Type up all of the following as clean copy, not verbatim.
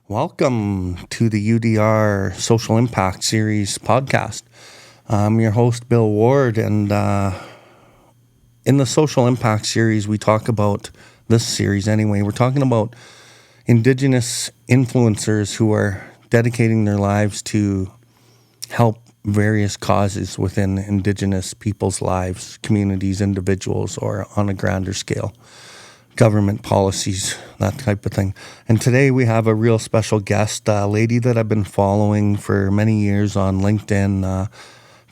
Welcome to the UDR Social Impact Series podcast. I'm your host, Bill Ward, and in the Social Impact Series, we talk about this series anyway. We're talking about Indigenous influencers who are dedicating their lives to help various causes within Indigenous people's lives, communities, individuals, or on a grander scale. Government policies, that type of thing. And today we have a real special guest, a lady that I've been following for many years on LinkedIn,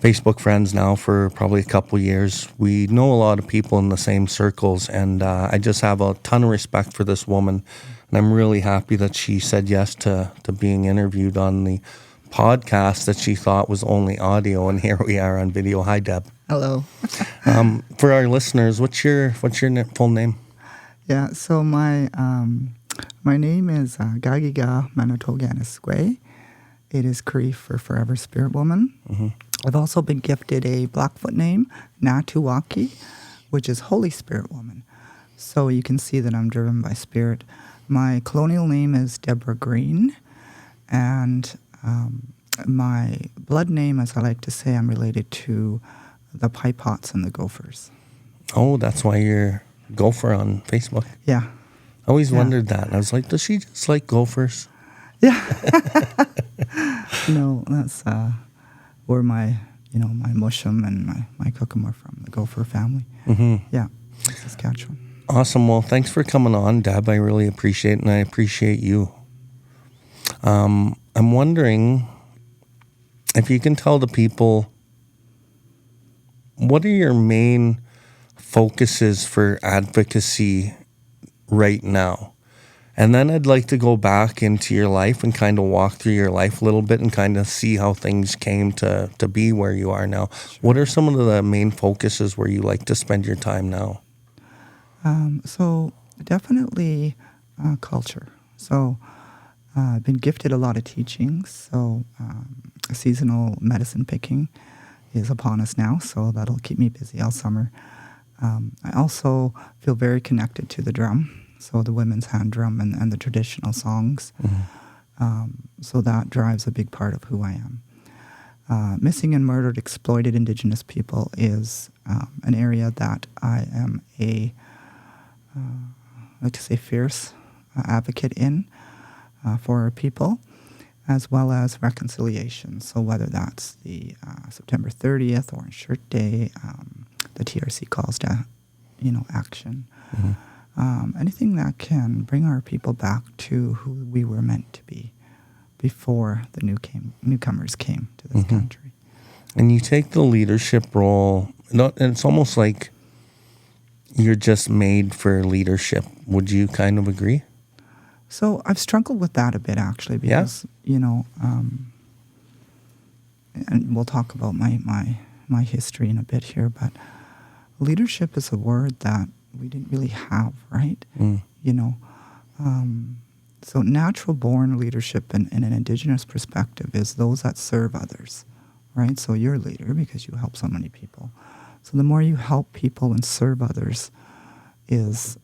Facebook friends now for probably a couple years. We know a lot of people in the same circles, and I just have a ton of respect for this woman. And I'm really happy that she said yes to being interviewed on the podcast that she thought was only audio, and here we are on video. Hi, Deb. Hello. For our listeners, what's your full name? Yeah, so my name is Gagiga Manitoganisque. It is Cree for Forever Spirit Woman. Mm-hmm. I've also been gifted a Blackfoot name, Natuwaki, which is Holy Spirit Woman. So you can see that I'm driven by spirit. My colonial name is Debra Green, and my blood name, as I like to say, I'm related to the Pipots and the Gophers. Oh, that's why you're Gopher on Facebook. Yeah. I always wondered that. And I was like, does she just like gophers? Yeah. No, that's where my mushum and my cookum are from, the Gopher family. Mm-hmm. Yeah, Saskatchewan. Awesome. Well, thanks for coming on, Deb. I really appreciate it, and I appreciate you. I'm wondering if you can tell the people, what are your main focuses for advocacy right now? And then I'd like to go back into your life and kind of walk through your life a little bit and kind of see how things came to be where you are now. Sure. What are some of the main focuses where you like to spend your time now? So definitely culture. So I've been gifted a lot of teachings. So seasonal medicine picking is upon us now, so that'll keep me busy all summer. I also feel very connected to the drum, so the women's hand drum and the traditional songs. Mm-hmm. So that drives a big part of who I am. Missing and murdered, exploited Indigenous people is an area that I am I like to say fierce advocate in for our people, as well as reconciliation. So whether that's the September 30th, Orange Shirt Day, the TRC calls to, action. Mm-hmm. Anything that can bring our people back to who we were meant to be before the newcomers came to this mm-hmm. country. And you take the leadership role, and it's almost like you're just made for leadership. Would you kind of agree? So I've struggled with that a bit, actually, because, and we'll talk about my history in a bit here, but leadership is a word that we didn't really have, right? Mm. So natural-born leadership in an Indigenous perspective is those that serve others, right? So you're a leader because you help so many people. So the more you help people and serve others is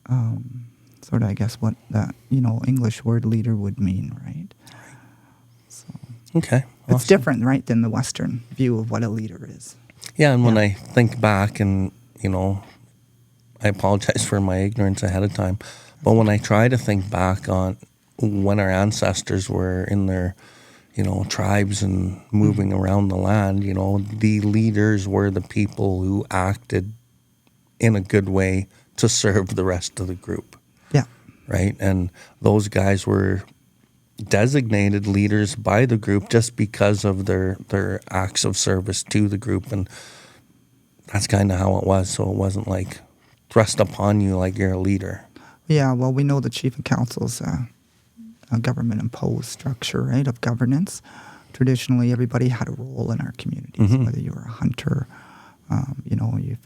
sort of, I guess, what that, English word leader would mean, right? So okay. Awesome. It's different, right, than the Western view of what a leader is. Yeah, and when I think back and, I apologize for my ignorance ahead of time, but when I try to think back on when our ancestors were in their, tribes and moving mm-hmm. around the land, the leaders were the people who acted in a good way to serve the rest of the group. Yeah. Right? And those guys were designated leaders by the group just because of their acts of service to the group, and that's kind of how it was. So it wasn't like thrust upon you like you're a leader. Yeah, well, we know the chief of council's a government-imposed structure, right, of governance. Traditionally, everybody had a role in our communities, mm-hmm. whether you were a hunter,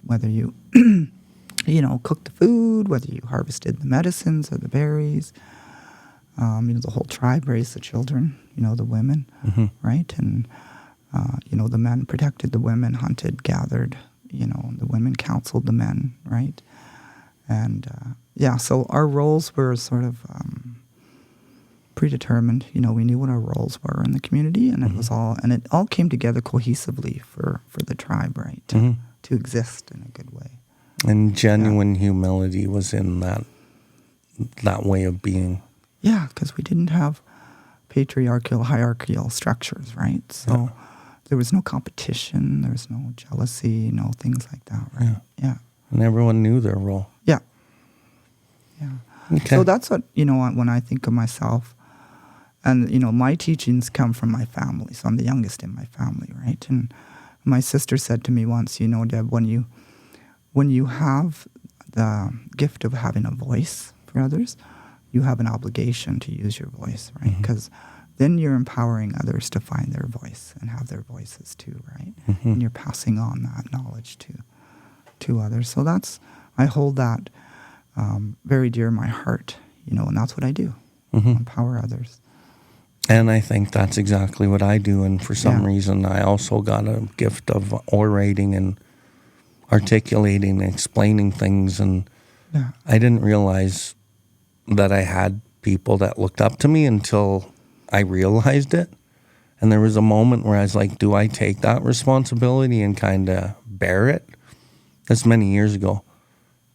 whether you, cooked the food, whether you harvested the medicines or the berries. The whole tribe raised the children, the women, mm-hmm. right? And, the men protected the women, hunted, gathered, the women counseled the men, right? And, so our roles were sort of predetermined. We knew what our roles were in the community, and it all came together cohesively for the tribe, right? To exist in a good way. And genuine humility was in that way of being. Yeah, because we didn't have patriarchal, hierarchical structures, right? So there was no competition, there was no jealousy, no things like that, right? Yeah. And everyone knew their role. Yeah. Okay. So that's what, when I think of myself, and, my teachings come from my family. So I'm the youngest in my family, right? And my sister said to me once, Deb, when you have the gift of having a voice for others, you have an obligation to use your voice, right? Because then you're empowering others to find their voice and have their voices too, right? And you're passing on that knowledge to others. So I hold that very dear in my heart, and that's what I do, empower others. And I think that's exactly what I do. And for some reason, I also got a gift of orating and articulating and explaining things. And I didn't realize that I had people that looked up to me until I realized it. And there was a moment where I was like, do I take that responsibility and kind of bear it? That's many years ago.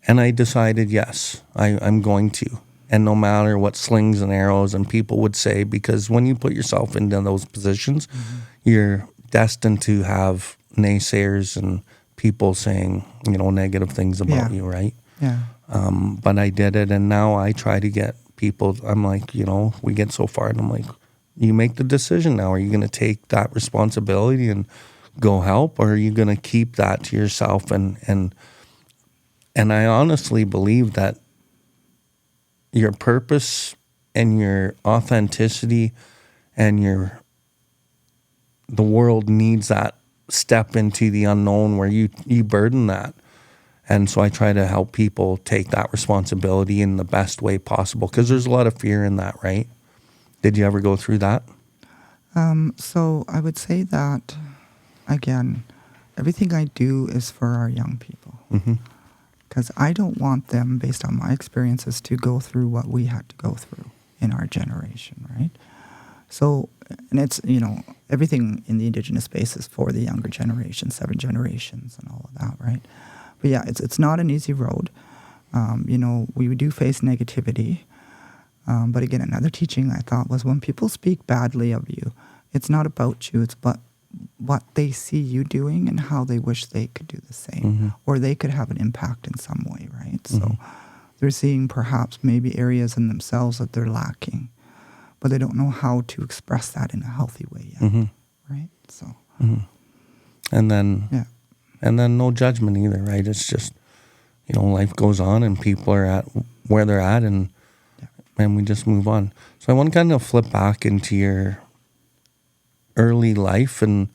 And I decided, yes, I'm going to. And no matter what slings and arrows and people would say, because when you put yourself into those positions, you're destined to have naysayers and people saying, negative things about you, right? Yeah. But I did it, and now I try to get people, I'm like, we get so far, and I'm like, you make the decision now. Are you going to take that responsibility and go help, or are you going to keep that to yourself? And I honestly believe that your purpose and your authenticity and the world needs that step into the unknown where you burden that. And so I try to help people take that responsibility in the best way possible, because there's a lot of fear in that, right? Did you ever go through that? So I would say that, again, everything I do is for our young people. Because I don't want them, based on my experiences, to go through what we had to go through in our generation, right? So, and it's, everything in the Indigenous space is for the younger generation, 7 generations and all of that, right? But yeah, it's not an easy road. We do face negativity. But again, another teaching I thought was when people speak badly of you, it's not about you, it's about what they see you doing and how they wish they could do the same, or they could have an impact in some way, right? So they're seeing perhaps maybe areas in themselves that they're lacking, but they don't know how to express that in a healthy way yet, right? So, and then no judgment either, right? It's just, life goes on and people are at where they're at, and we just move on. So I want to kind of flip back into your early life, and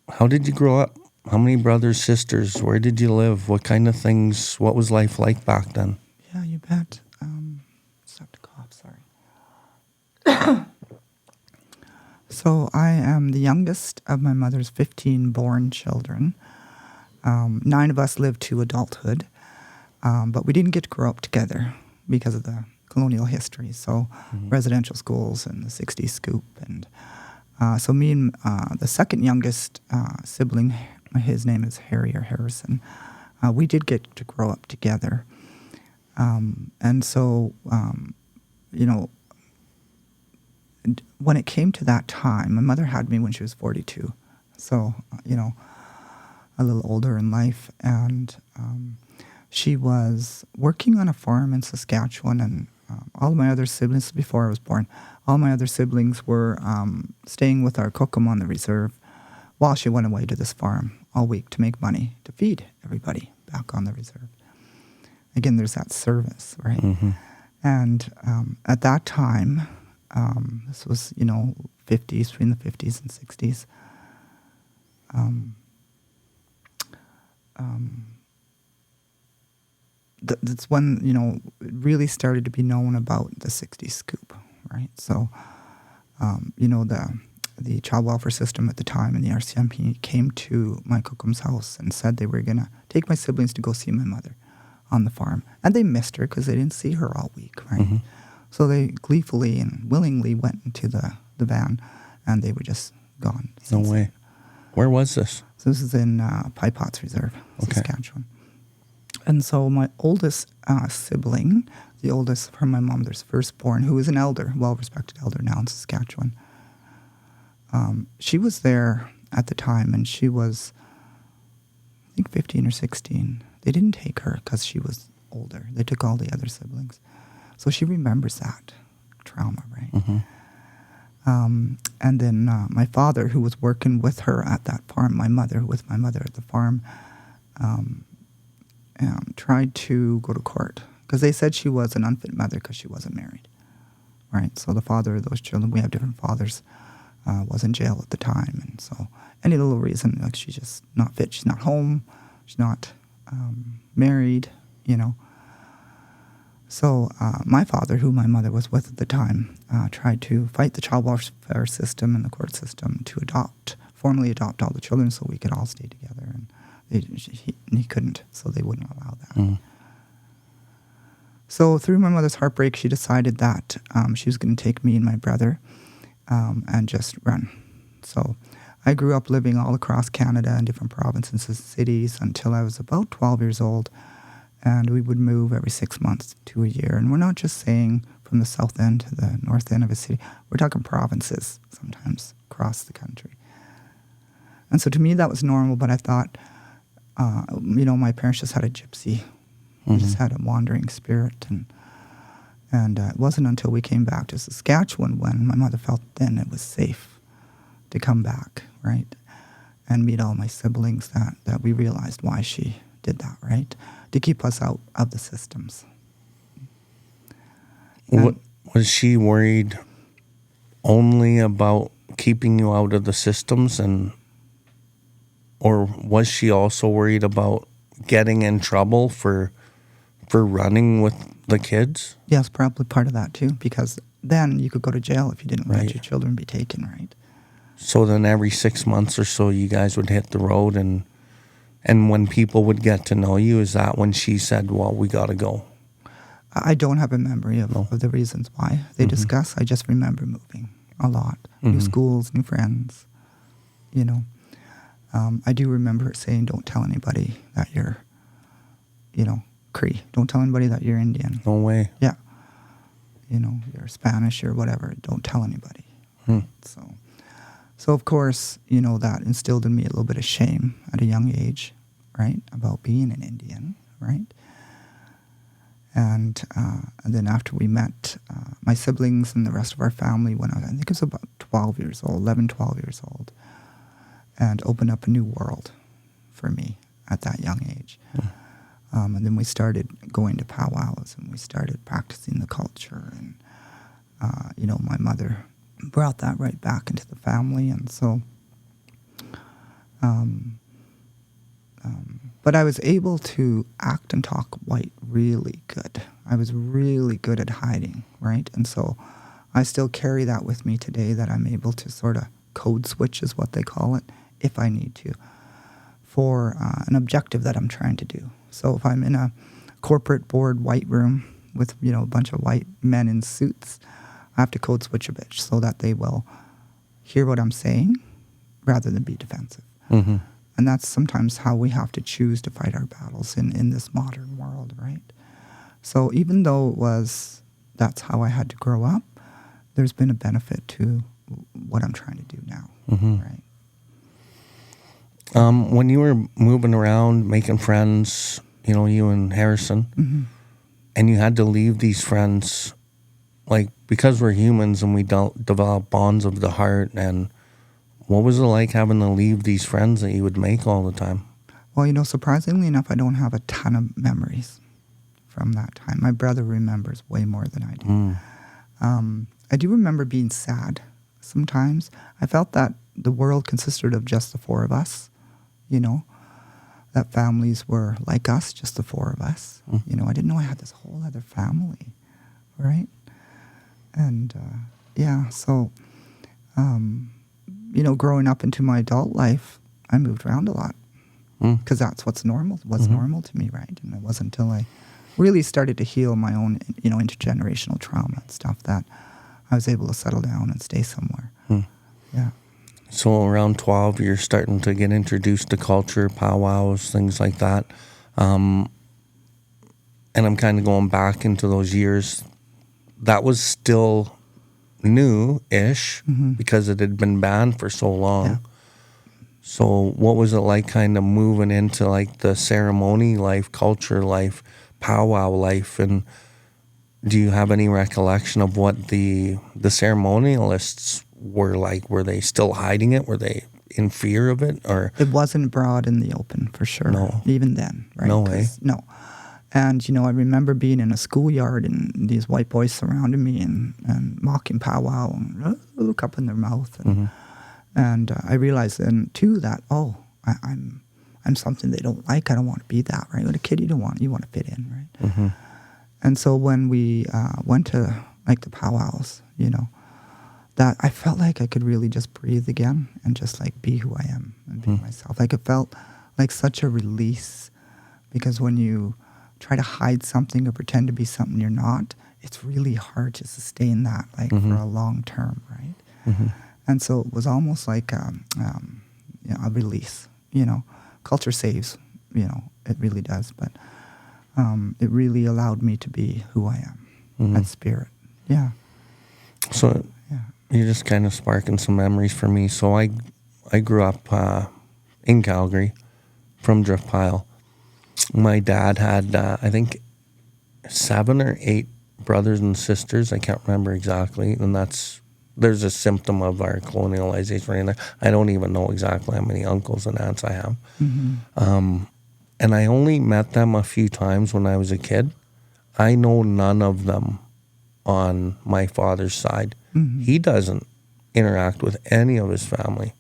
how did you grow up? How many brothers, sisters? Where did you live? What kind of things? What was life like back then? Yeah, you bet. Stop to cough, sorry. So I am the youngest of my mother's 15 born children. 9 of us lived to adulthood, but we didn't get to grow up together because of the colonial history. So residential schools and the 60s scoop. And so me and the second youngest sibling, his name is Harry or Harrison, we did get to grow up together. And so, when it came to that time, my mother had me when she was 42. So, a little older in life. And she was working on a farm in Saskatchewan, and all of my other siblings, before I was born, all my other siblings were staying with our kokum on the reserve while she went away to this farm all week to make money to feed everybody back on the reserve. Again, there's that service, right? And at that time, this was, 50s, between the 50s and 60s, that's when, it really started to be known about the 60s scoop, right? So, the child welfare system at the time and the RCMP came to my kokum's house and said they were going to take my siblings to go see my mother on the farm. And they missed her because they didn't see her all week, right? So they gleefully and willingly went into the van, and they were just gone. No way. Where was this? So this is in Pie Potts Reserve, Okay. Saskatchewan. And so my oldest sibling, the oldest from my mom, there's firstborn, who is an elder, well-respected elder now in Saskatchewan. She was there at the time, and she was, I think, 15 or 16. They didn't take her because she was older. They took all the other siblings. So she remembers that trauma, right? Mm-hmm. And then my father, who was working with her at that farm, my mother, who was my mother at the farm, tried to go to court because they said she was an unfit mother because she wasn't married, right? So the father of those children, we have different fathers, was in jail at the time. And so any little reason, like she's just not fit, she's not home, she's not married, you know. So my father, who my mother was with at the time, tried to fight the child welfare system and the court system to formally adopt all the children so we could all stay together. And he couldn't, so they wouldn't allow that. Mm. So through my mother's heartbreak, she decided that she was going to take me and my brother and just run. So I grew up living all across Canada in different provinces and cities until I was about 12 years old. And we would move every 6 months to a year. And we're not just saying from the south end to the north end of a city. We're talking provinces sometimes across the country. And so to me, that was normal. But I thought, my parents just had a gypsy. Mm-hmm. We just had a wandering spirit. And it wasn't until we came back to Saskatchewan when my mother felt then it was safe to come back, right? And meet all my siblings that we realized why she did that, right? To keep us out of the systems. Was she worried only about keeping you out of the systems, or was she also worried about getting in trouble for running with the kids? Yes, probably part of that too, because then you could go to jail if you didn't let Right. your children be taken, right? So then every 6 months or so, you guys would hit the road, and when people would get to know you, is that when she said, well, we got to go? I don't have a memory of the reasons why they Mm-hmm. discuss. I just remember moving a lot. Mm-hmm. New schools, new friends, you know. I do remember her saying, don't tell anybody that you're, Cree. Don't tell anybody that you're Indian. No way. Yeah. You're Spanish or whatever. Don't tell anybody. Hmm. So of course, that instilled in me a little bit of shame at a young age, right, about being an Indian, right? And then after we met my siblings and the rest of our family when I think it was about 12 years old, 11, 12 years old, and opened up a new world for me at that young age. Hmm. And then we started going to powwows and we started practicing the culture. And, my mother brought that right back into the family. And so, but I was able to act and talk white really good. I was really good at hiding, right? And so I still carry that with me today, that I'm able to sort of code switch is what they call it, if I need to, for an objective that I'm trying to do. So if I'm in a corporate board white room with, a bunch of white men in suits, I have to code switch a bit so that they will hear what I'm saying rather than be defensive. Mm-hmm. And that's sometimes how we have to choose to fight our battles in this modern world, right? So even though that's how I had to grow up, there's been a benefit to what I'm trying to do now, Mm-hmm. right? When you were moving around, making friends, you and Harrison, Mm-hmm. and you had to leave these friends, like, because we're humans and we don't develop bonds of the heart, and what was it like having to leave these friends that you would make all the time? Well, surprisingly enough, I don't have a ton of memories from that time. My brother remembers way more than I do. Mm. I do remember being sad sometimes. I felt that the world consisted of just the four of us, that families were like us, just the four of us. Mm. I didn't know I had this whole other family, right? And, so, growing up into my adult life, I moved around a lot because that's what's normal, normal to me, right? And it wasn't until I really started to heal my own, intergenerational trauma and stuff, that I was able to settle down and stay somewhere. Yeah. So around 12, you're starting to get introduced to culture, powwows, things like that. And I'm kind of going back into those years. That was still new-ish because it had been banned for so long. Yeah. So what was it like kind of moving into like the ceremony life, culture life, powwow life? And do you have any recollection of what the ceremonialists were like? Were they still hiding it? Were they in fear of it? Or It wasn't broad in the open, for sure. No. Even then, right? No way. No. And, I remember being in a schoolyard and these white boys surrounding me and mocking powwow and look up in their mouth. And I realized then, too, that, I'm something they don't like. I don't want to be that, right? When a kid, you want to fit in, right? And so when we went to, like, the powwows, that I felt like I could really just breathe again and just, like, be who I am and be myself. Like, it felt like such a release, because when you try to hide something or pretend to be something you're not, it's really hard to sustain that, like, for a long term, right? And so it was almost like a release. Culture saves, it really does, but it really allowed me to be who I am, that spirit. Yeah. So you're just kind of sparking some memories for me. So I grew up in Calgary from Driftpile. My dad had, I think, 7 or 8 brothers and sisters. I can't remember exactly. And there's a symptom of our colonialization right there. I don't even know exactly how many uncles and aunts I have. And I only met them a few times when I was a kid. I know none of them on my father's side. He doesn't interact with any of his family.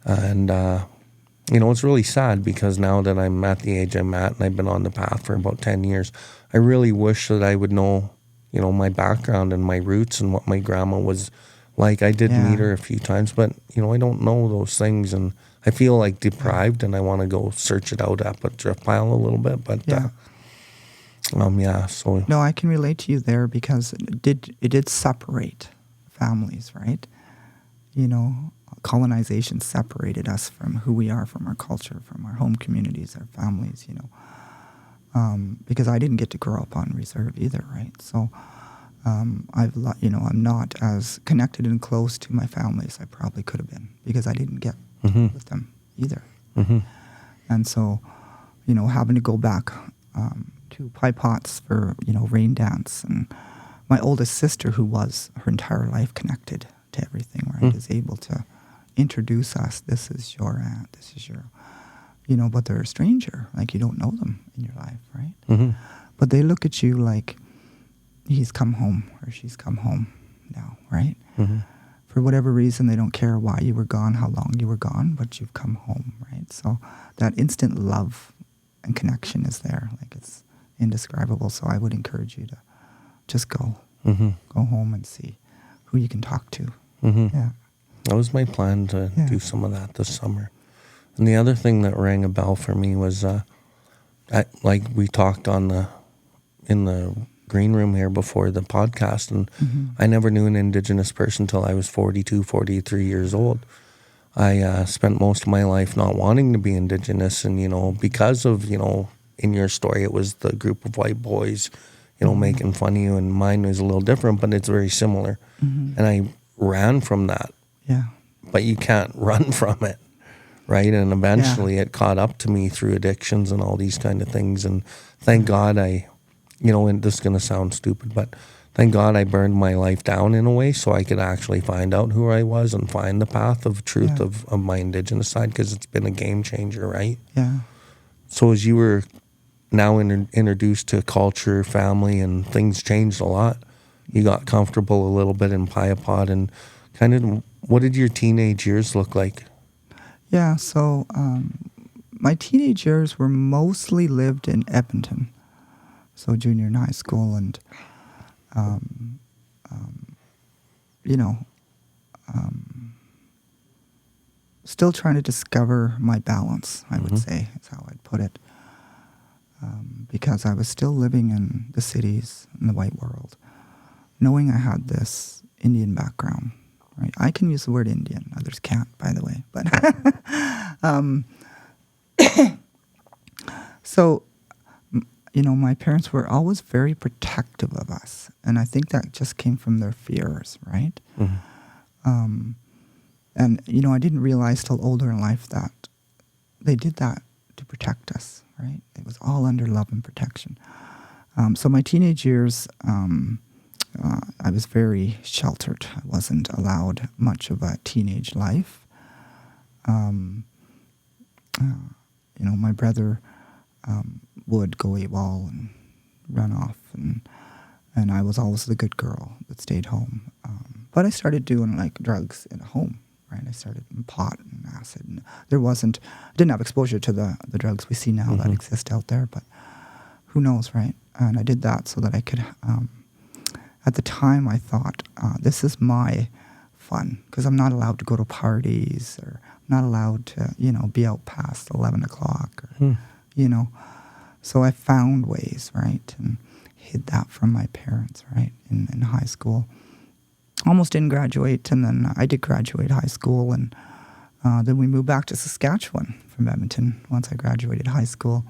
And, it's really sad, because now that I'm at the age I'm at and I've been on the path for about 10 years, I really wish that I would know, my background and my roots and what my grandma was like. I did meet her a few times, but, I don't know those things. And I feel like deprived, and I want to go search it out up at Driftpile a little bit. But, so. No, I can relate to you there, because it did separate families, right? Colonization separated us from who we are, from our culture, from our home communities, our families, because I didn't get to grow up on reserve either, right? So I'm not as connected and close to my family as I probably could have been, because I didn't get with them either. And so, having to go back to pie pots for, rain dance, and my oldest sister, who was her entire life connected to everything, right, is able to introduce us. This is your aunt, this is your, but they're a stranger. Like, you don't know them in your life, right? But they look at you like, he's come home or she's come home now, right? For whatever reason, they don't care why you were gone, how long you were gone, but you've come home, right? So that instant love and connection is there. Like, it's indescribable. So I would encourage you to just go home and see who you can talk to. Yeah. That was my plan to do some of that this summer. And the other thing that rang a bell for me was, like we talked in the green room here before the podcast, and I never knew an Indigenous person till I was 42, 43 years old. I spent most of my life not wanting to be Indigenous, and, because of, in your story, it was the group of white boys, making fun of you, and mine was a little different, but it's very similar. And I ran from that. Yeah. But you can't run from it, right? And eventually it caught up to me through addictions and all these kind of things. And thank God and this is going to sound stupid, but thank God I burned my life down in a way so I could actually find out who I was and find the path of truth of my Indigenous side, because it's been a game changer, right? Yeah. So as you were now introduced to culture, family, and things changed a lot, you got comfortable a little bit in Piapod, and kind of, what did your teenage years look like? Yeah, so my teenage years were mostly lived in Edmonton, so junior and high school, and still trying to discover my balance, I would say, is how I'd put it. because I was still living in the cities, in the white world, knowing I had this Indian background, right? I can use the word Indian. Others can't, by the way. But so, my parents were always very protective of us. And I think that just came from their fears, right? Mm-hmm. And, I didn't realize till older in life that they did that to protect us, right? It was all under love and protection. So my teenage years, I was very sheltered. I wasn't allowed much of a teenage life. My brother would go AWOL and run off, and I was always the good girl that stayed home. But I started doing drugs at home, right? I started in pot and acid, and I didn't have exposure to the drugs we see now that exist out there, but who knows, right? And I did that so that I could, at the time I thought, this is my fun, because I'm not allowed to go to parties, or I'm not allowed to, be out past 11 o'clock, or, So I found ways, right, and hid that from my parents, right, in high school. Almost didn't graduate, and then I did graduate high school, and then we moved back to Saskatchewan from Edmonton once I graduated high school.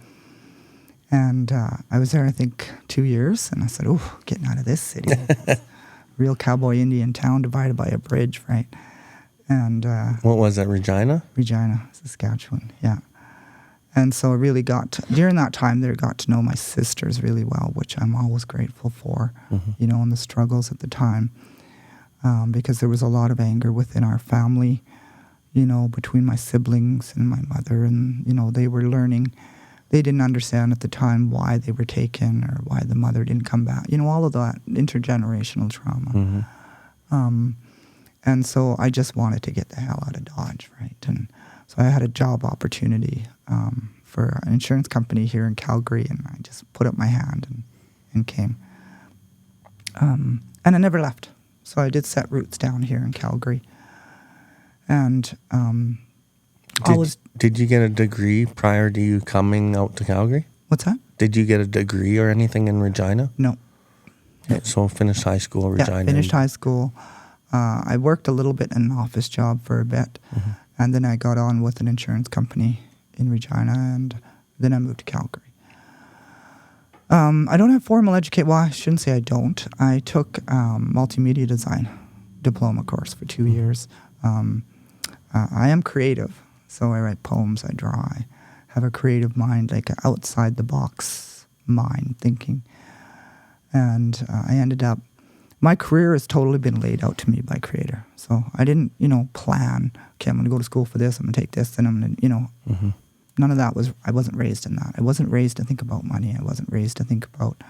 And I was there, I think, 2 years, and I said, "Oh, getting out of this city, real cowboy Indian town divided by a bridge, right?" And what was that, Regina? Regina, Saskatchewan, yeah. And so I really during that time there, got to know my sisters really well, which I'm always grateful for, and the struggles at the time, because there was a lot of anger within our family, between my siblings and my mother, and, they were learning. They didn't understand at the time why they were taken or why the mother didn't come back, all of that intergenerational trauma. And so I just wanted to get the hell out of Dodge, right? And so I had a job opportunity for an insurance company here in Calgary, and I just put up my hand and came. And I never left. So I did set roots down here in Calgary. And Did you get a degree prior to you coming out to Calgary? What's that? Did you get a degree or anything in Regina? No. Yeah, so finished high school, Regina. Yeah, finished high school. I worked a little bit in an office job for a bit, and then I got on with an insurance company in Regina, and then I moved to Calgary. I don't have formal education. Well, I shouldn't say I don't. I took multimedia design diploma course for 2 years. I am creative, so I write poems, I draw, I have a creative mind, like an outside the box mind thinking. And I ended up, my career has totally been laid out to me by Creator. So I didn't, plan, okay, I'm going to go to school for this, I'm going to take this, and I'm going to, none of that I wasn't raised in that. I wasn't raised to think about money. I wasn't raised to think about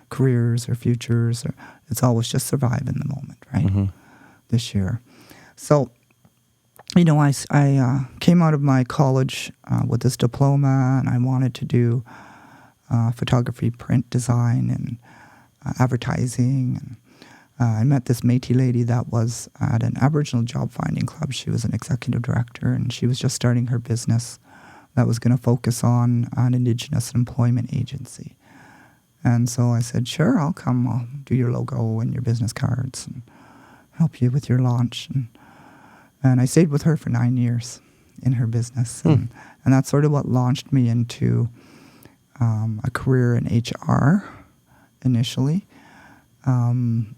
careers or futures. It's always just survive in the moment, right? This year. So, I came out of my college with this diploma, and I wanted to do photography, print design, and advertising. And I met this Métis lady that was at an Aboriginal job finding club. She was an executive director, and she was just starting her business that was going to focus on an Indigenous employment agency. And so I said, sure, I'll come. I'll do your logo and your business cards and help you with your launch. And I stayed with her for 9 years in her business. And that's sort of what launched me into a career in HR initially, and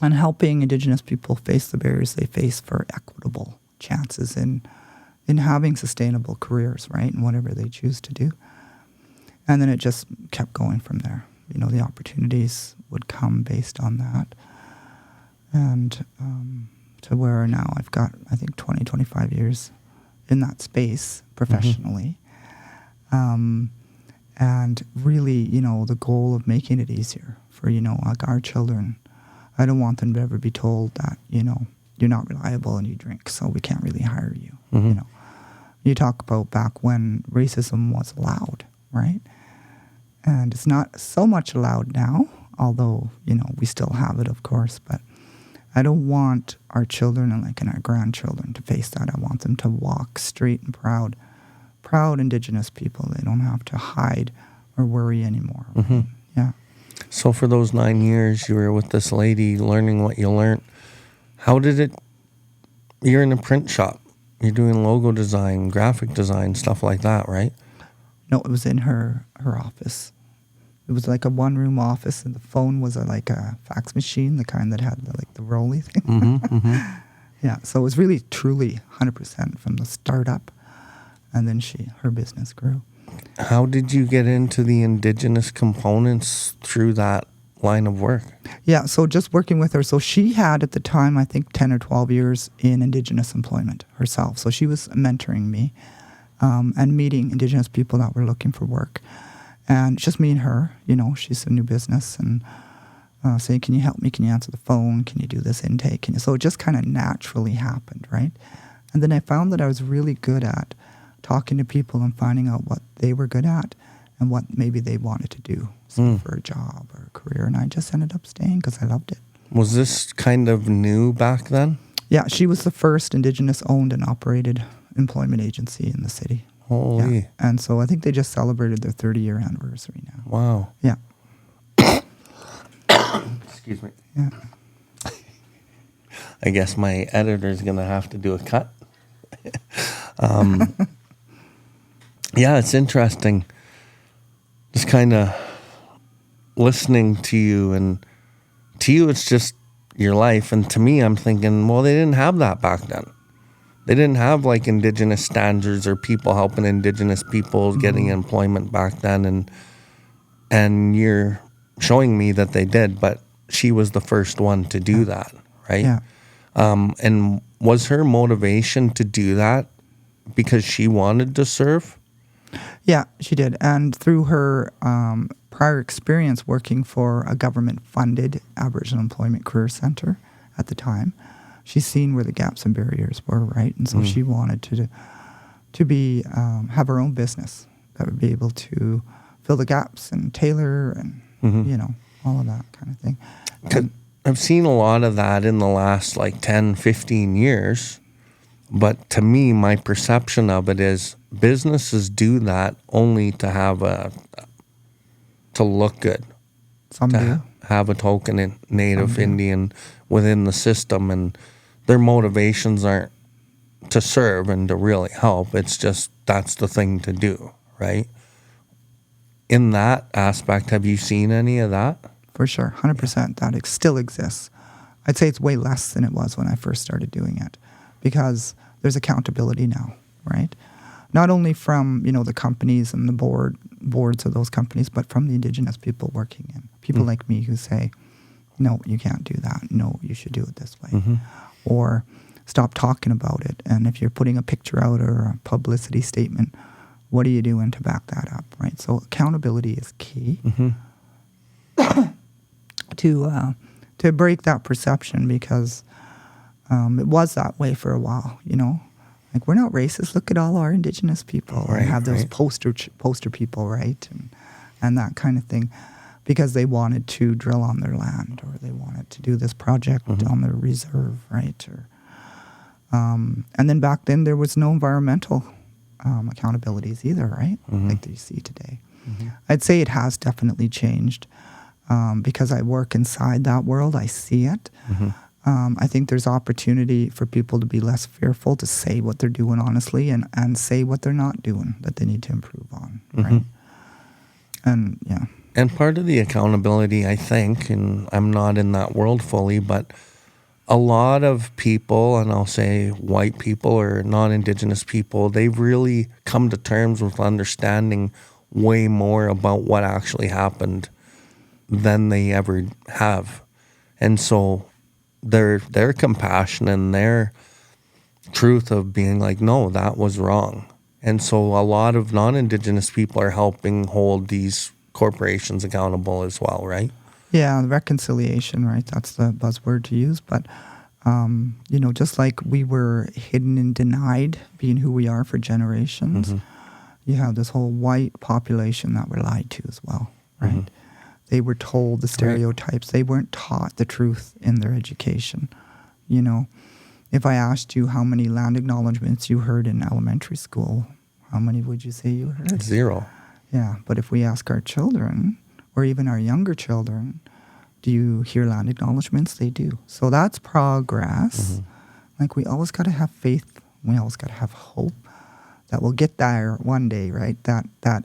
helping Indigenous people face the barriers they face for equitable chances in having sustainable careers, right, and whatever they choose to do. And then it just kept going from there. The opportunities would come based on that. And to where now I've got, I think, 20, 25 years in that space professionally. And really, the goal of making it easier for, our children. I don't want them to ever be told that, you're not reliable and you drink, so we can't really hire you. You talk about back when racism was allowed, right? And it's not so much allowed now, although, we still have it, of course, but I don't want our children and our grandchildren to face that. I want them to walk straight and proud Indigenous people. They don't have to hide or worry anymore. Right? Yeah. So for those 9 years you were with this lady learning what you learned, how did it, you're in a print shop, you're doing logo design, graphic design, stuff like that, right? No, it was in her office. It was like a one-room office, and the phone was like a fax machine, the kind that had like the rolly thing. Yeah, so it was really, truly 100% from the startup, and then her business grew. How did you get into the Indigenous components through that line of work? Yeah, so just working with her. So she had at the time, I think, 10 or 12 years in Indigenous employment herself. So she was mentoring me and meeting Indigenous people that were looking for work. And just me and her, she's a new business, and saying, can you help me? Can you answer the phone? Can you do this intake? So it just kind of naturally happened, right? And then I found that I was really good at talking to people and finding out what they were good at and what maybe they wanted to do for a job or a career. And I just ended up staying because I loved it. Was this kind of new back then? Yeah, she was the first Indigenous owned and operated employment agency in the city. Holy. Yeah. And so I think they just celebrated their 30-year anniversary now. Wow. Yeah. Excuse me. Yeah. I guess my editor's going to have to do a cut. Yeah, it's interesting. Just kind of listening to you, and to you it's just your life, and to me I'm thinking, well, they didn't have that back then. They didn't have like Indigenous standards or people helping Indigenous people getting employment back then, and you're showing me that they did, but she was the first one to do that, right? Yeah. And was her motivation to do that because she wanted to serve? Yeah, she did. And through her prior experience working for a government-funded Aboriginal Employment Career Centre at the time, she's seen where the gaps and barriers were, right? And so she wanted to be have her own business that would be able to fill the gaps and tailor and, all of that kind of thing. And I've seen a lot of that in the last like 10, 15 years. But to me, my perception of it is businesses do that only to have to look good. some do. Have a token in Native Indian within the system, and their motivations aren't to serve and to really help. It's just that's the thing to do, right? In that aspect, have you seen any of that? For sure, 100%. That still exists. I'd say it's way less than it was when I first started doing it, because there's accountability now, right? Not only from the companies and the boards of those companies, but from the Indigenous people working in. People like me who say, no, you can't do that. No, you should do it this way. Or stop talking about it. And if you're putting a picture out or a publicity statement, what are you doing to back that up, right? So accountability is key to break that perception, because it was that way for a while, Like, we're not racist. Look at all our Indigenous people. Right, and have those right. poster people, right? And that kind of thing, because they wanted to drill on their land, or they wanted to do this project on their reserve, right? Or and then back then there was no environmental accountabilities either, right? Like you see today. I'd say it has definitely changed because I work inside that world. I see it. I think there's opportunity for people to be less fearful, to say what they're doing honestly, and say what they're not doing that they need to improve on, right? And yeah. And part of the accountability, I think, and I'm not in that world fully, but a lot of people, and I'll say white people or non-Indigenous people, they've really come to terms with understanding way more about what actually happened than they ever have. And so their compassion and their truth of being like, no, that was wrong. And so a lot of non-Indigenous people are helping hold these corporations accountable as well, right? Yeah, reconciliation, right? That's the buzzword to use. But, just like we were hidden and denied being who we are for generations, you have this whole white population that were lied to as well, right? They were told the stereotypes. They weren't taught the truth in their education. If I asked you how many land acknowledgements you heard in elementary school, how many would you say you heard? 0. Yeah, but if we ask our children, or even our younger children, do you hear land acknowledgements? They do. So that's progress. Like, we always got to have faith. We always got to have hope that we'll get there one day, right? That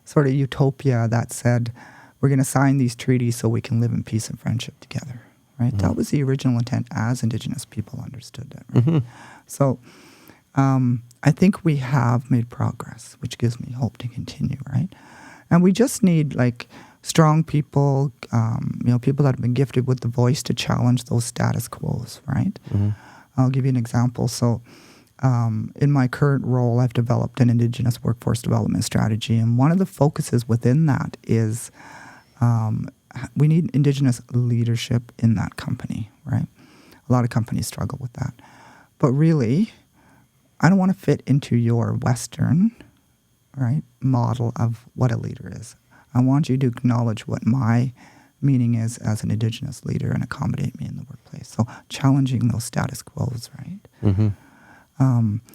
sort of utopia that said, we're going to sign these treaties so we can live in peace and friendship together, right? That was the original intent as Indigenous people understood it, right? So I think we have made progress, which gives me hope to continue, right? And we just need, like, strong people, people that have been gifted with the voice to challenge those status quos, right? I'll give you an example. So in my current role, I've developed an Indigenous workforce development strategy. And one of the focuses within that is we need Indigenous leadership in that company, right? A lot of companies struggle with that. But really, I don't want to fit into your Western, right, model of what a leader is. I want you to acknowledge what my meaning is as an Indigenous leader and accommodate me in the workplace. So challenging those status quos, right?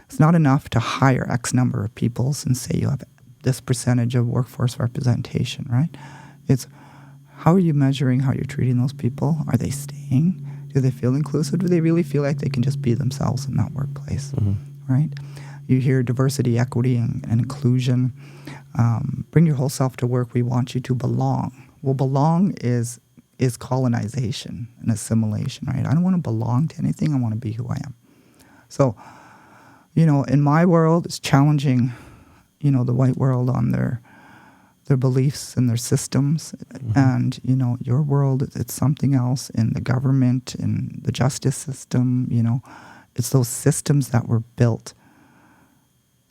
It's not enough to hire X number of people and say you have this percentage of workforce representation, right? It's how are you measuring how you're treating those people? Are they staying? Do they feel inclusive? Do they really feel like they can just be themselves in that workplace, right? You hear diversity, equity, and inclusion. Bring your whole self to work. We want you to belong. Well, belong is colonization and assimilation, right? I don't want to belong to anything. I want to be who I am. So, in my world, it's challenging, the white world on their beliefs and their systems. And, your world, it's something else in the government, in the justice system, It's those systems that were built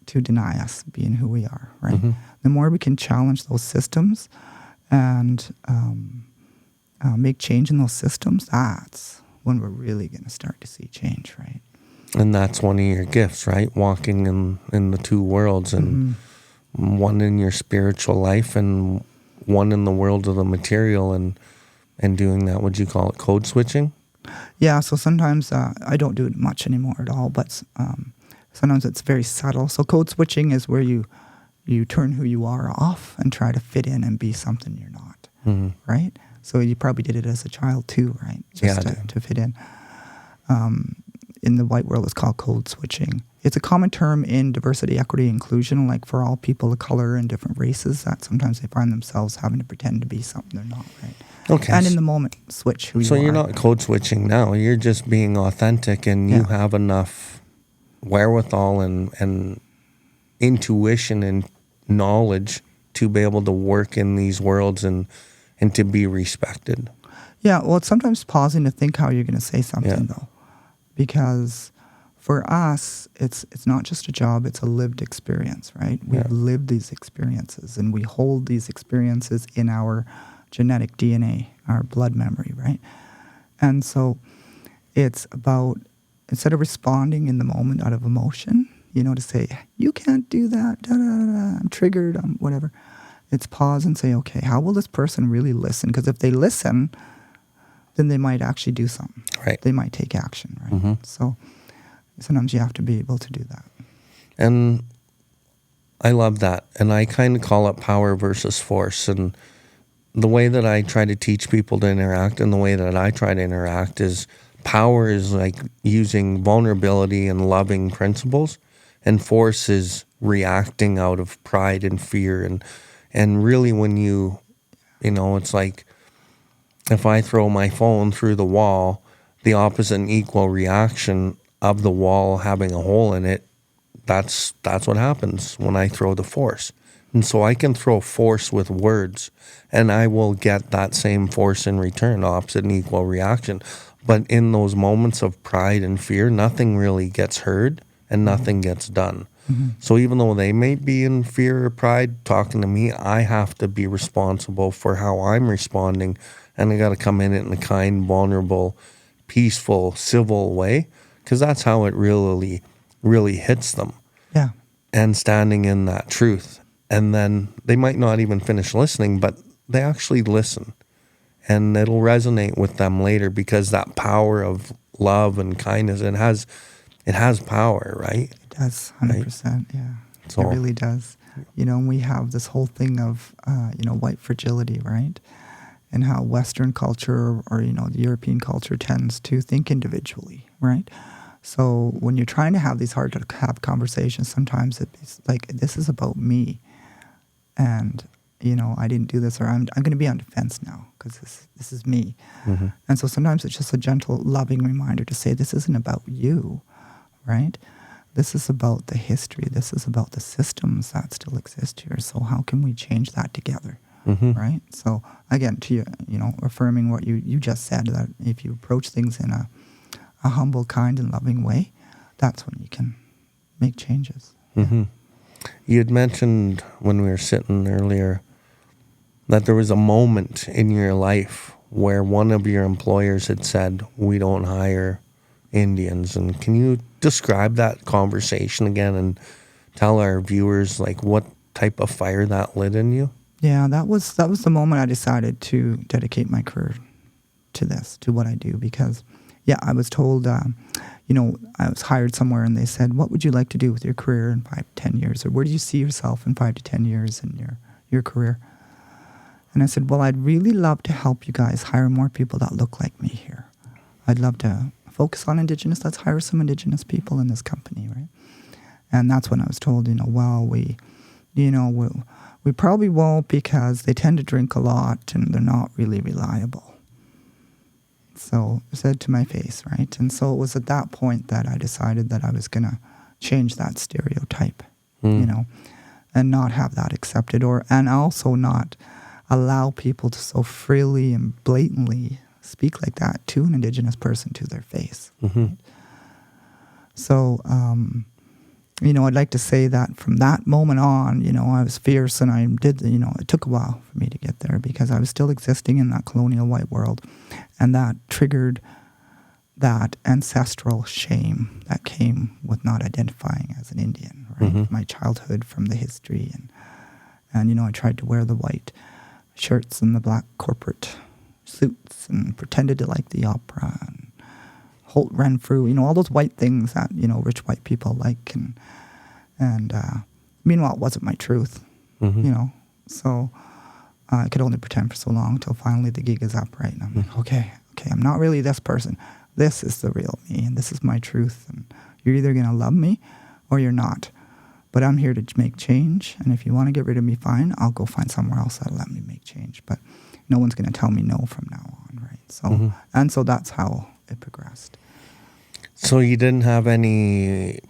to deny us being who we are, right? The more we can challenge those systems and make change in those systems, that's when we're really going to start to see change, right? And that's one of your gifts, right? Walking in the two worlds, and one in your spiritual life and one in the world of the material, and doing that, would you call it code switching? Yeah, so sometimes I don't do it much anymore at all, but sometimes it's very subtle. So code switching is where you turn who you are off and try to fit in and be something you're not, right? So you probably did it as a child too, right? Just to fit in. In the white world, it's called code switching. It's a common term in diversity, equity, inclusion, like for all people of color and different races, that sometimes they find themselves having to pretend to be something they're not, right? Okay. And in the moment, switch who you are. So you're not code switching now. You're just being authentic, and you have enough wherewithal and intuition and knowledge to be able to work in these worlds and to be respected. Yeah, well, it's sometimes pausing to think how you're going to say something, though. Because for us, it's not just a job, it's a lived experience, right? We've lived these experiences, and we hold these experiences in our genetic DNA, our blood memory, right? And so it's about, instead of responding in the moment out of emotion, to say, you can't do that, I'm triggered, whatever. It's pause and say, okay, how will this person really listen? Because if they listen, then they might actually do something. Right. They might take action, right? So sometimes you have to be able to do that. And I love that. And I kind of call it power versus force. And the way that I try to teach people to interact and the way that I try to interact is power is like using vulnerability and loving principles, and force is reacting out of pride and fear. And really when it's like, if I throw my phone through the wall, the opposite and equal reaction of the wall having a hole in it, that's what happens when I throw the force. And so I can throw force with words, and I will get that same force in return, opposite and equal reaction. But in those moments of pride and fear, nothing really gets heard and nothing gets done. So even though they may be in fear or pride talking to me, I have to be responsible for how I'm responding. And I got to come in it in a kind, vulnerable, peaceful, civil way, because that's how it really, really hits them. Yeah. And standing in that truth. And then they might not even finish listening, but they actually listen. And it'll resonate with them later, because that power of love and kindness, it has power, right? It does, 100%, yeah. So, it really does. And we have this whole thing of, white fragility, right? And how Western culture or the European culture tends to think individually, right? So when you're trying to have these hard to have conversations, sometimes it's like, this is about me. And, I didn't do this, or I'm going to be on defense now because this is me. Mm-hmm. And so sometimes it's just a gentle, loving reminder to say, this isn't about you, right? This is about the history. This is about the systems that still exist here. So how can we change that together, Mm-hmm. right? So again, to you, affirming what you just said, that if you approach things in a humble, kind, and loving way, that's when you can make changes. Mm-hmm. Yeah. You had mentioned when we were sitting earlier that there was a moment in your life where one of your employers had said, we don't hire Indians. And can you describe that conversation again and tell our viewers like what type of fire that lit in you? Yeah, that was the moment I decided to dedicate my career to this, to what I do, because I was told, I was hired somewhere and they said, what would you like to do with your career in 5 to 10 years? Or where do you see yourself in 5 to 10 years in your career? And I said, well, I'd really love to help you guys hire more people that look like me here. I'd love to focus on Indigenous. Let's hire some Indigenous people in this company, right? And that's when I was told, we probably won't because they tend to drink a lot and they're not really reliable. So I said to my face, right? And so it was at that point that I decided that I was going to change that stereotype, and not have that accepted, and also not allow people to so freely and blatantly speak like that to an Indigenous person to their face. Mm-hmm. Right? So, I'd like to say that from that moment on, I was fierce, and I did, it took a while for me to get there because I was still existing in that colonial white world, and that triggered that ancestral shame that came with not identifying as an Indian, right? Mm-hmm. My childhood, from the history, and I tried to wear the white shirts and the black corporate suits and pretended to like the opera and Holt Renfrew, all those white things that, rich white people like. And meanwhile, it wasn't my truth, Mm-hmm. So I could only pretend for so long until finally the gig is up, right? And I'm like, okay, I'm not really this person. This is the real me, and this is my truth. And you're either going to love me or you're not. But I'm here to make change, and if you want to get rid of me, fine. I'll go find somewhere else that'll let me make change. But no one's going to tell me no from now on, right? So, and so that's how it progressed. So you didn't have any,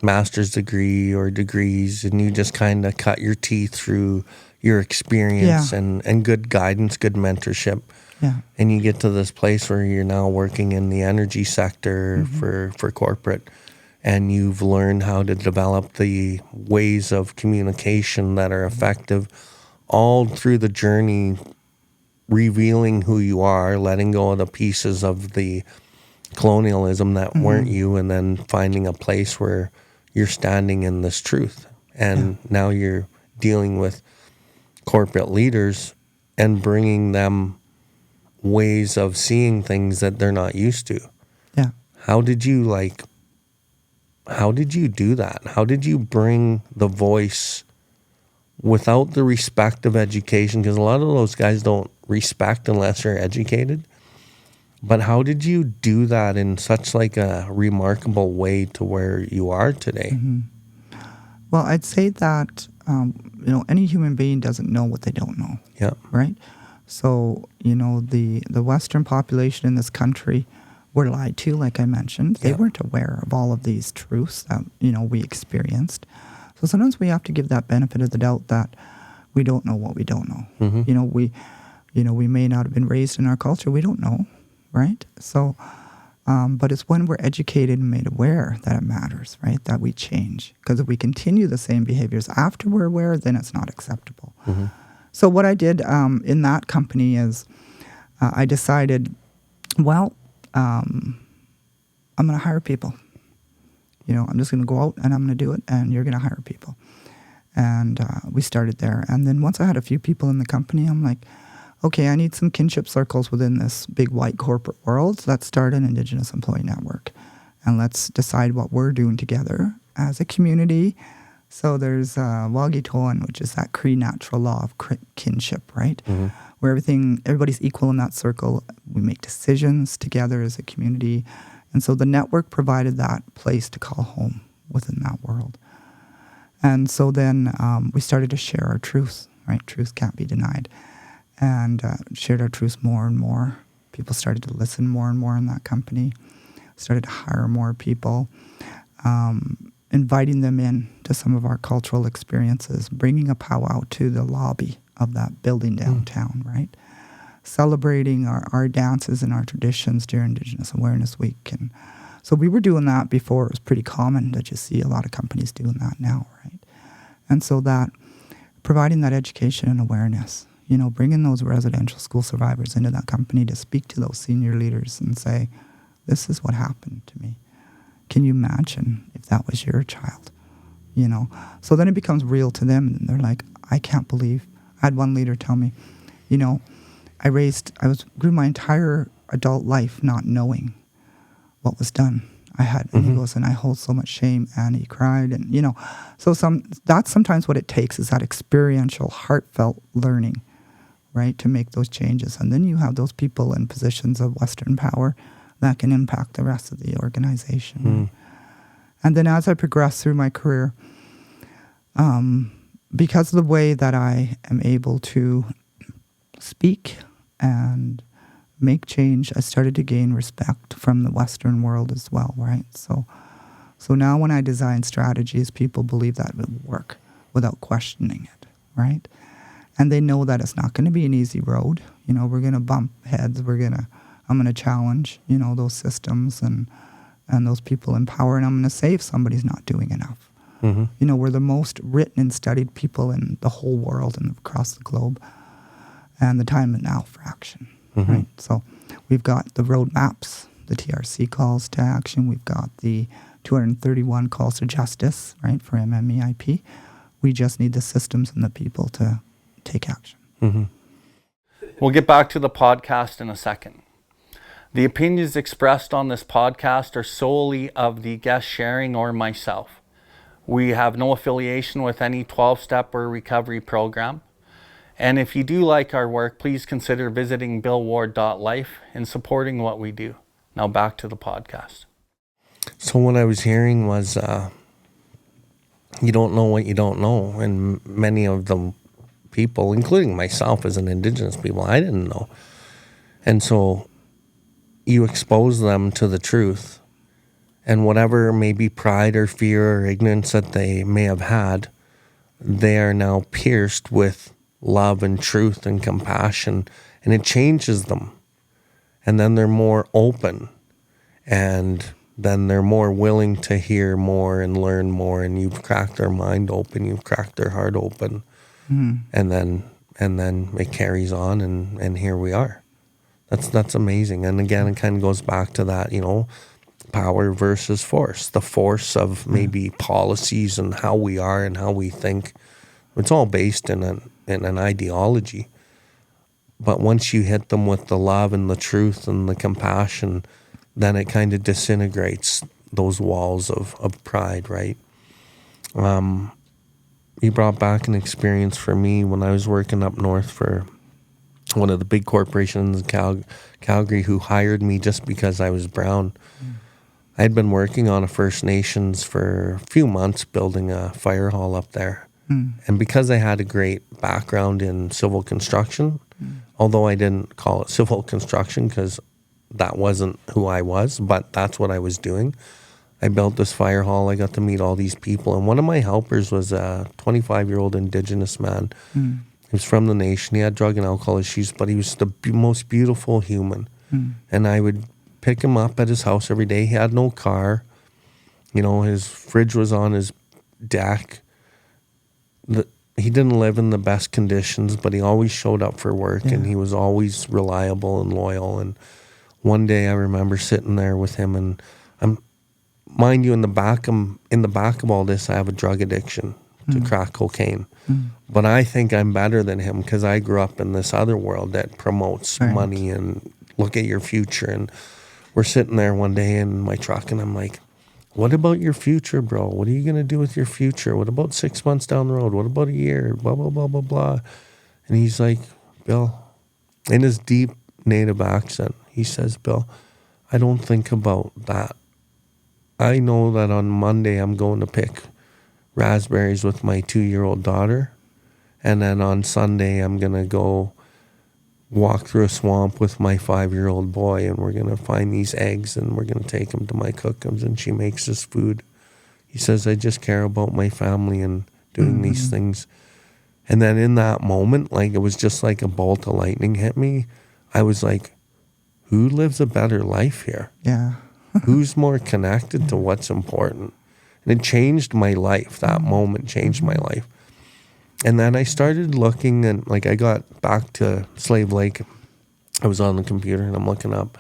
master's degree or degrees, and you just kind of cut your teeth through your experience and good guidance, good mentorship. Yeah. And you get to this place where you're now working in the energy sector for corporate, and you've learned how to develop the ways of communication that are effective all through the journey, revealing who you are, letting go of the pieces of the colonialism that weren't you, and then finding a place where you're standing in this truth. And now you're dealing with corporate leaders and bringing them ways of seeing things that they're not used to. Yeah. How did you do that? How did you bring the voice without the respect of education? Because a lot of those guys don't respect unless they're educated. But how did you do that in such like a remarkable way to where you are today? Mm-hmm. Well, I'd say that, any human being doesn't know what they don't know. Yeah. Right? So, the Western population in this country were lied to, like I mentioned. They weren't aware of all of these truths that, we experienced. So sometimes we have to give that benefit of the doubt that we don't know what we don't know. Mm-hmm. We may not have been raised in our culture. We don't know, right? So, but it's when we're educated and made aware that it matters, right? That we change. Because if we continue the same behaviors after we're aware, then it's not acceptable. Mm-hmm. So what I did in that company is I decided, well, I'm going to hire people. I'm just going to go out and I'm going to do it, and you're going to hire people. And we started there. And then once I had a few people in the company, I'm like, okay, I need some kinship circles within this big white corporate world. Let's start an Indigenous employee network. And let's decide what we're doing together as a community. So there's Wagitoan, which is that Cree natural law of kinship, right? Where everybody's equal in that circle. We make decisions together as a community. And so the network provided that place to call home within that world. And so then we started to share our truths, right? Truth can't be denied. And shared our truths more and more. People started to listen more and more in that company. Started to hire more people. Inviting them in to some of our cultural experiences, bringing a powwow to the lobby of that building downtown, right? Celebrating our dances and our traditions during Indigenous Awareness Week. And so we were doing that before. It was pretty common that you see a lot of companies doing that now, right? And so that, providing that education and awareness, bringing those residential school survivors into that company to speak to those senior leaders and say, this is what happened to me. Can you imagine if that was your child? So then it becomes real to them, and they're like, I can't believe. I had one leader tell me, I grew my entire adult life not knowing what was done. And he goes, and I hold so much shame, and he cried, and so that's sometimes what it takes, is that experiential, heartfelt learning, right, to make those changes. And then you have those people in positions of Western power that can impact the rest of the organization. And then as I progressed through my career, because of the way that I am able to speak and make change, I started to gain respect from the Western world as well, right? So now when I design strategies, people believe that it will work without questioning it, right? And they know that it's not going to be an easy road. We're going to bump heads. I'm going to challenge, those systems and those people in power, and I'm going to say if somebody's not doing enough. We're the most written and studied people in the whole world and across the globe, and the time is now for action, right? So we've got the roadmaps, the TRC calls to action. We've got the 231 calls to justice, right, for MMEIP. We just need the systems and the people to take action. We'll get back to the podcast in a second. The opinions expressed on this podcast are solely of the guest sharing or myself. We have no affiliation with any 12-step or recovery program. And if you do like our work, please consider visiting BILLWARDLIFE and supporting what we do. Now back to the podcast. So what I was hearing was, you don't know what you don't know. And many of the people, including myself as an Indigenous people, I didn't know. And so you expose them to the truth, and whatever maybe pride or fear or ignorance that they may have had, they are now pierced with love and truth and compassion, and it changes them. And then they're more open, and then they're more willing to hear more and learn more, and you've cracked their mind open, you've cracked their heart open. And then it carries on, and here we are. That's amazing. And again, it kind of goes back to that, power versus force. The force of maybe policies and how we are and how we think. It's all based in an ideology. But once you hit them with the love and the truth and the compassion, then it kind of disintegrates those walls of pride, right? You brought back an experience for me when I was working up north for one of the big corporations in Calgary who hired me just because I was brown. I had been working on a First Nations for a few months building a fire hall up there. And because I had a great background in civil construction, although I didn't call it civil construction because that wasn't who I was, but that's what I was doing. I built this fire hall. I got to meet all these people. And one of my helpers was a 25-year-old Indigenous man. He was from the nation. He had drug and alcohol issues, but he was the most beautiful human. And I would pick him up at his house every day. He had no car. His fridge was on his deck. He didn't live in the best conditions, but he always showed up for work, and he was always reliable and loyal. And one day I remember sitting there with him, and mind you, in the back of all this, I have a drug addiction to crack cocaine. But I think I'm better than him because I grew up in this other world that promotes money and look at your future. And we're sitting there one day in my truck, and I'm like, what about your future, bro? What are you going to do with your future? What about 6 months down the road? What about a year? Blah, blah, blah, blah, blah. And he's like, Bill, in his deep native accent, he says, Bill, I don't think about that. I know that on Monday I'm going to pick raspberries with my 2-year-old daughter. And then on Sunday I'm going to go walk through a swamp with my 5-year-old boy, and we're going to find these eggs, and we're going to take them to my cookums, and she makes this food. He says, I just care about my family and doing these things. And then in that moment, like, it was just like a bolt of lightning hit me. I was like, who lives a better life here? Yeah. Who's more connected to what's important? And it changed my life. That moment changed my life. And then I started looking, and like, I got back to Slave Lake. I was on the computer and I'm looking up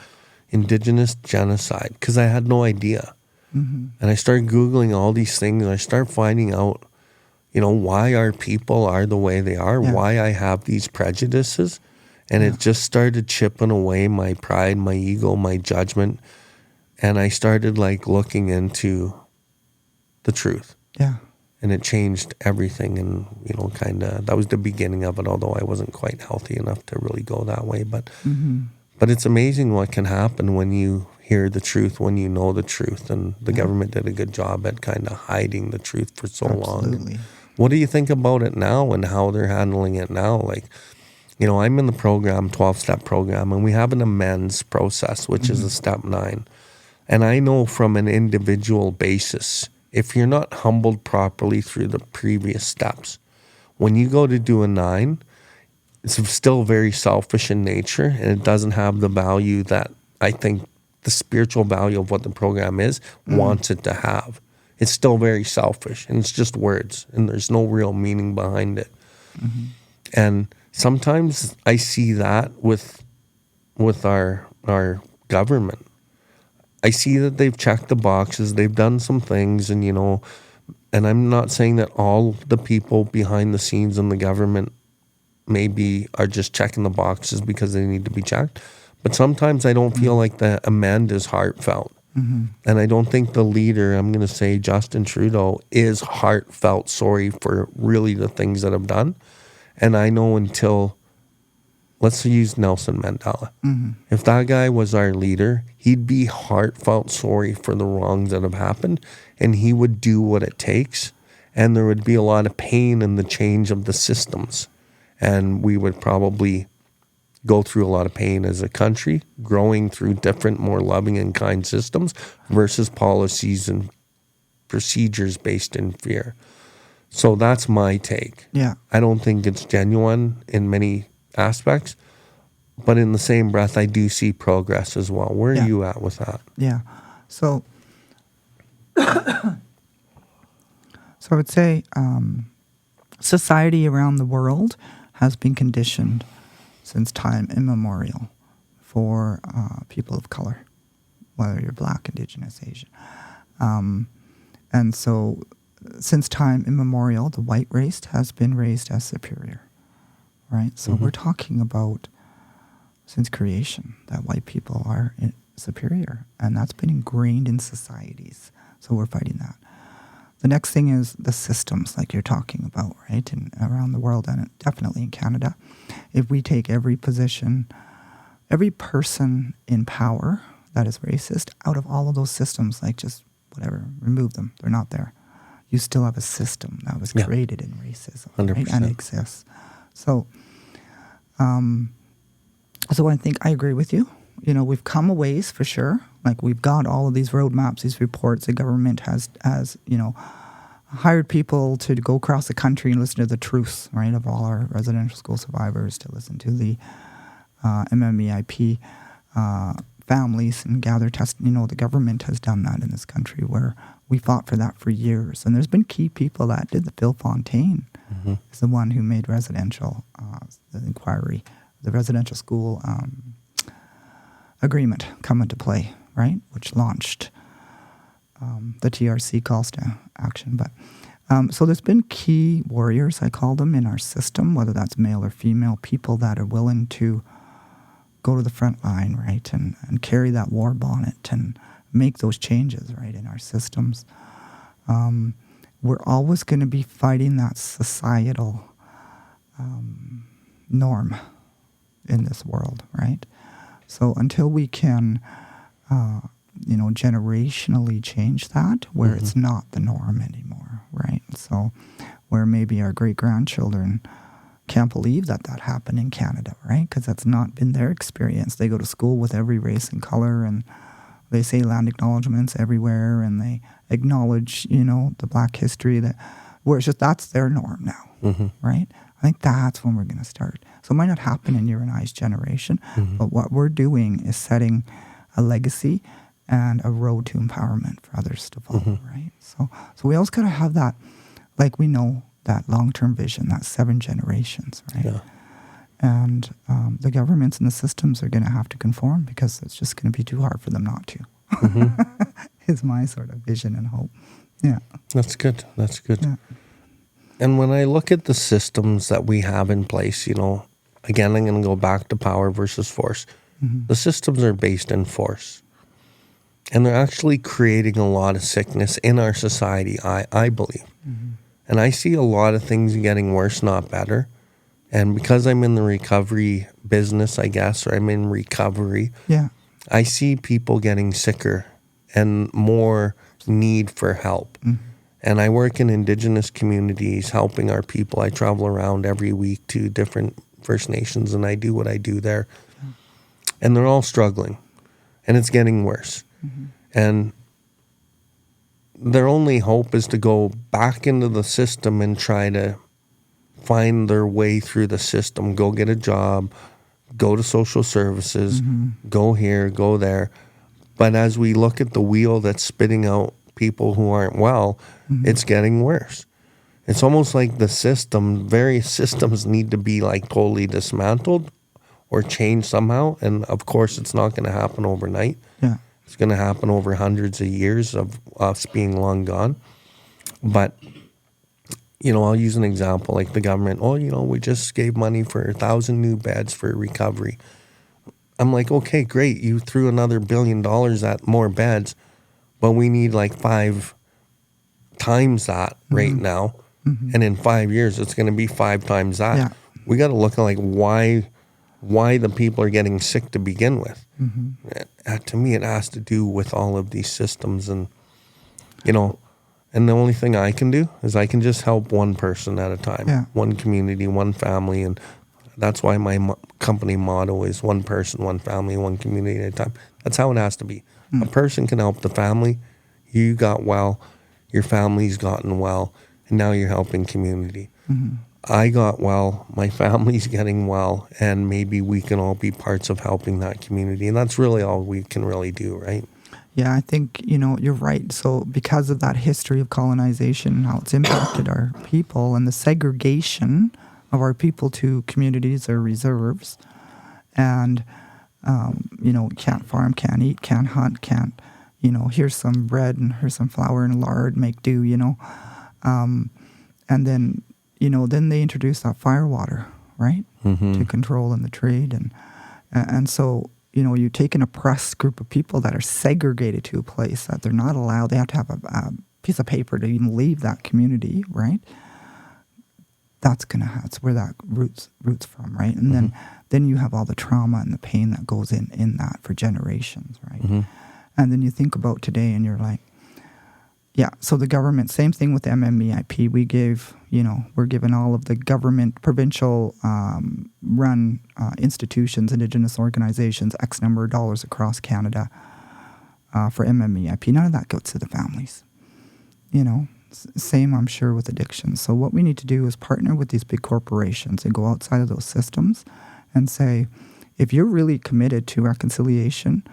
Indigenous genocide because I had no idea. And I started Googling all these things, and I started finding out, you know, why our people are the way they are, why I have these prejudices. And it just started chipping away my pride, my ego, my judgment. And I started like looking into the truth. Yeah. And it changed everything, and, you know, kind of, that was the beginning of it, although I wasn't quite healthy enough to really go that way. But it's amazing what can happen when you hear the truth, when you know the truth. And the government did a good job at kind of hiding the truth for so long. What do you think about it now and how they're handling it now? Like, you know, I'm in the program, 12-step program, and we have an amends process, which is a step 9. And I know from an individual basis, if you're not humbled properly through the previous steps, when you go to do a 9, it's still very selfish in nature, and it doesn't have the value that I think the spiritual value of what the program is wants it to have. It's still very selfish, and it's just words, and there's no real meaning behind it. And sometimes I see that with our government. I see that they've checked the boxes, they've done some things, and, you know, and I'm not saying that all the people behind the scenes in the government maybe are just checking the boxes because they need to be checked. But sometimes I don't feel like the amend is heartfelt. And I don't think the leader, I'm going to say Justin Trudeau, is heartfelt sorry for really the things that have done. And I know until, let's use Nelson Mandela. If that guy was our leader, he'd be heartfelt sorry for the wrongs that have happened, and he would do what it takes. And there would be a lot of pain in the change of the systems. And we would probably go through a lot of pain as a country, growing through different, more loving and kind systems versus policies and procedures based in fear. So that's my take. Yeah. I don't think it's genuine in many aspects, but in the same breath, I do see progress as well. Where are you at with that? Yeah. So, I would say society around the world has been conditioned since time immemorial for people of color, whether you're Black, Indigenous, Asian. And so since time immemorial, the white race has been raised as superior, right? So we're talking about since creation that white people are superior, and that's been ingrained in societies. So we're fighting that. The next thing is the systems, like you're talking about, right? And around the world, and definitely in Canada, if we take every position, every person in power that is racist out of all of those systems, like just whatever, remove them. They're not there. You still have a system that was created in racism, 100%. right? And it exists. So, so I think I agree with you. You know, we've come a ways for sure. Like, we've got all of these roadmaps, these reports. The government has you know, hired people to go across the country and listen to the truths, right, of all our residential school survivors, to listen to the MMEIP families and gather testimony. You know, the government has done that in this country, where we fought for that for years. And there's been key people that did. The Phil Fontaine is the one who made residential, the inquiry, the residential school agreement come into play, right, which launched the TRC calls to action. But so there's been key warriors, I call them, in our system, whether that's male or female, people that are willing to go to the front line, right, and carry that war bonnet and make those changes, right, in our systems, we're always going to be fighting that societal norm in this world, right? So until we can, generationally change that, where it's not the norm anymore, right? So where maybe our great-grandchildren can't believe that happened in Canada, right? Because that's not been their experience. They go to school with every race and color, and they say land acknowledgements everywhere, and they acknowledge, the Black history, where it's just that's their norm now, right? I think that's when we're going to start. So it might not happen in your and I's generation, but what we're doing is setting a legacy and a road to empowerment for others to follow, right? So we always got to have that, like we know, that long-term vision, that 7 generations, right? Yeah. And the governments and the systems are going to have to conform because it's just going to be too hard for them not to. Is my sort of vision and hope. Yeah. That's good. Yeah. And when I look at the systems that we have in place, again, I'm going to go back to power versus force. The systems are based in force. And they're actually creating a lot of sickness in our society, I believe. And I see a lot of things getting worse, not better. And because I'm in the recovery business, I guess, or I'm in recovery, I see people getting sicker and more need for help. And I work in Indigenous communities, helping our people. I travel around every week to different First Nations, and I do what I do there. And they're all struggling, and it's getting worse. And their only hope is to go back into the system and try to find their way through the system, go get a job, go to social services, go here, go there. But as we look at the wheel that's spitting out people who aren't well, it's getting worse. It's almost like various systems need to be like totally dismantled or changed somehow. And of course, it's not going to happen overnight. Yeah. It's going to happen over hundreds of years of us being long gone. But, I'll use an example like the government. We just gave money for 1,000 new beds for recovery. I'm like, okay, great. You threw another $1 billion at more beds, but we need like 5 times that right now. And in 5 years, it's going to be 5 times that. Yeah. We got to look at like why the people are getting sick to begin with. To me, it has to do with all of these systems. And, and the only thing I can do is I can just help one person at a time, one community, one family. And that's why my company motto is one person, one family, one community at a time. That's how it has to be. A person can help the family. You got well, your family's gotten well, and now you're helping community. I got well, my family's getting well, and maybe we can all be parts of helping that community. And that's really all we can really do, right? Yeah, I think, you're right. So because of that history of colonization and how it's impacted our people and the segregation of our people to communities or reserves, and, can't farm, can't eat, can't hunt, can't, here's some bread and here's some flour and lard, make do, and then, then they introduced that firewater, right, to control in the trade. And so, you take an oppressed group of people that are segregated to a place that they're not allowed. They have to have a piece of paper to even leave that community, right? That's where that roots from, right? And then you have all the trauma and the pain that goes in that for generations, right? And then you think about today and you're like, yeah, so the government, same thing with MMEIP. We gave, we're giving all of the government, provincial run institutions, Indigenous organizations, X number of dollars across Canada for MMEIP. None of that goes to the families. Same, I'm sure, with addiction. So what we need to do is partner with these big corporations and go outside of those systems and say, if you're really committed to reconciliation,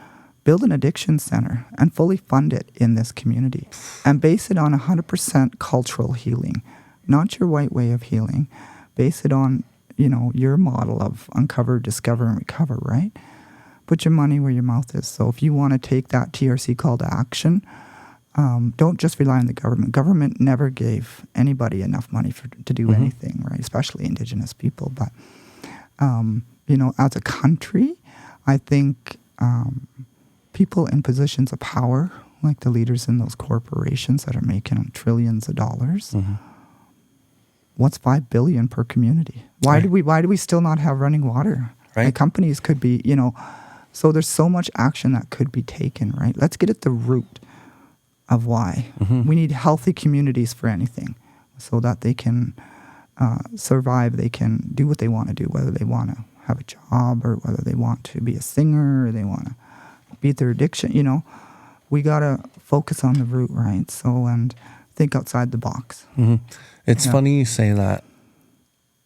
build an addiction center and fully fund it in this community and base it on 100% cultural healing, not your white way of healing. Base it on, your model of uncover, discover, and recover, right? Put your money where your mouth is. So if you want to take that TRC call to action, don't just rely on the government. Government never gave anybody enough money to do anything, right? Especially Indigenous people. But, as a country, I think people in positions of power, like the leaders in those corporations that are making trillions of dollars. Mm-hmm. What's $5 billion per community? Why Right. do we still not have running water? Right. Like companies could be, so there's so much action that could be taken, right? Let's get at the root of why. Mm-hmm. We need healthy communities for anything so that they can survive, they can do what they want to do, whether they want to have a job or whether they want to be a singer or they want to beat their addiction. We got to focus on the root, right? So, and think outside the box. Mm-hmm. It's funny you say that.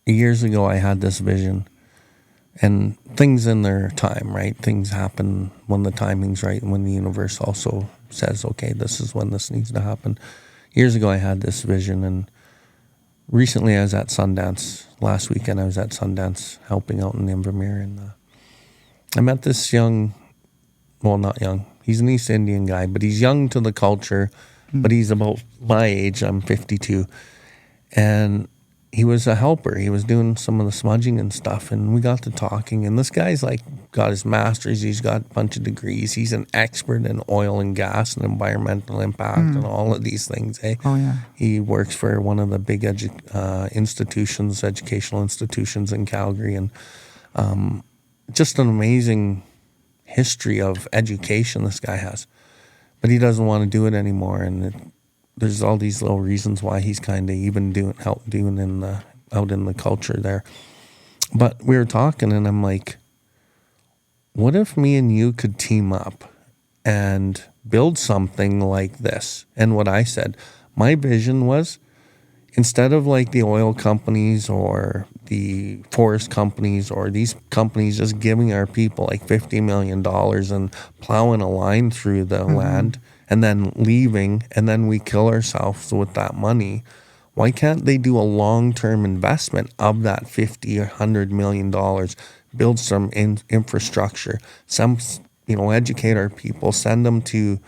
Years ago, I had this vision, and things in their time, right? Things happen when the timing's right, and when the universe also says, okay, this is when this needs to happen. Years ago, I had this vision, and recently I was at Sundance. Last weekend, I was at Sundance helping out in Invermere, and I met this young, well, not young, he's an East Indian guy, but he's young to the culture, but he's about my age. I'm 52. And he was a helper. He was doing some of the smudging and stuff. And we got to talking. And this guy's like got his master's. He's got a bunch of degrees. He's an expert in oil and gas and environmental impact and all of these things. Eh? Oh, yeah. He works for one of the big institutions, educational institutions in Calgary. And just an amazing history of education this guy has. But he doesn't want to do it anymore. And there's all these little reasons why he's kind of even out in the culture there. But we were talking, and I'm like, what if me and you could team up and build something like this? And what I said, my vision was, instead of like the oil companies or the forest companies or these companies just giving our people like $50 million and plowing a line through the land and then leaving, and then we kill ourselves with that money, why can't they do a long-term investment of that $50 or $100 million, build some infrastructure, educate our people, send them to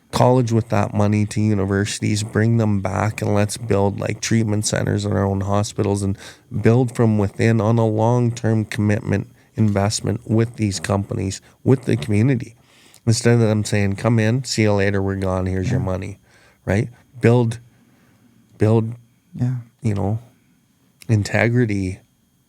college with that money, to universities, bring them back, and let's build like treatment centers in our own hospitals and build from within on a long-term commitment investment with these companies, with the community. Instead of them saying, come in, see you later, we're gone, here's your money, right? Build, integrity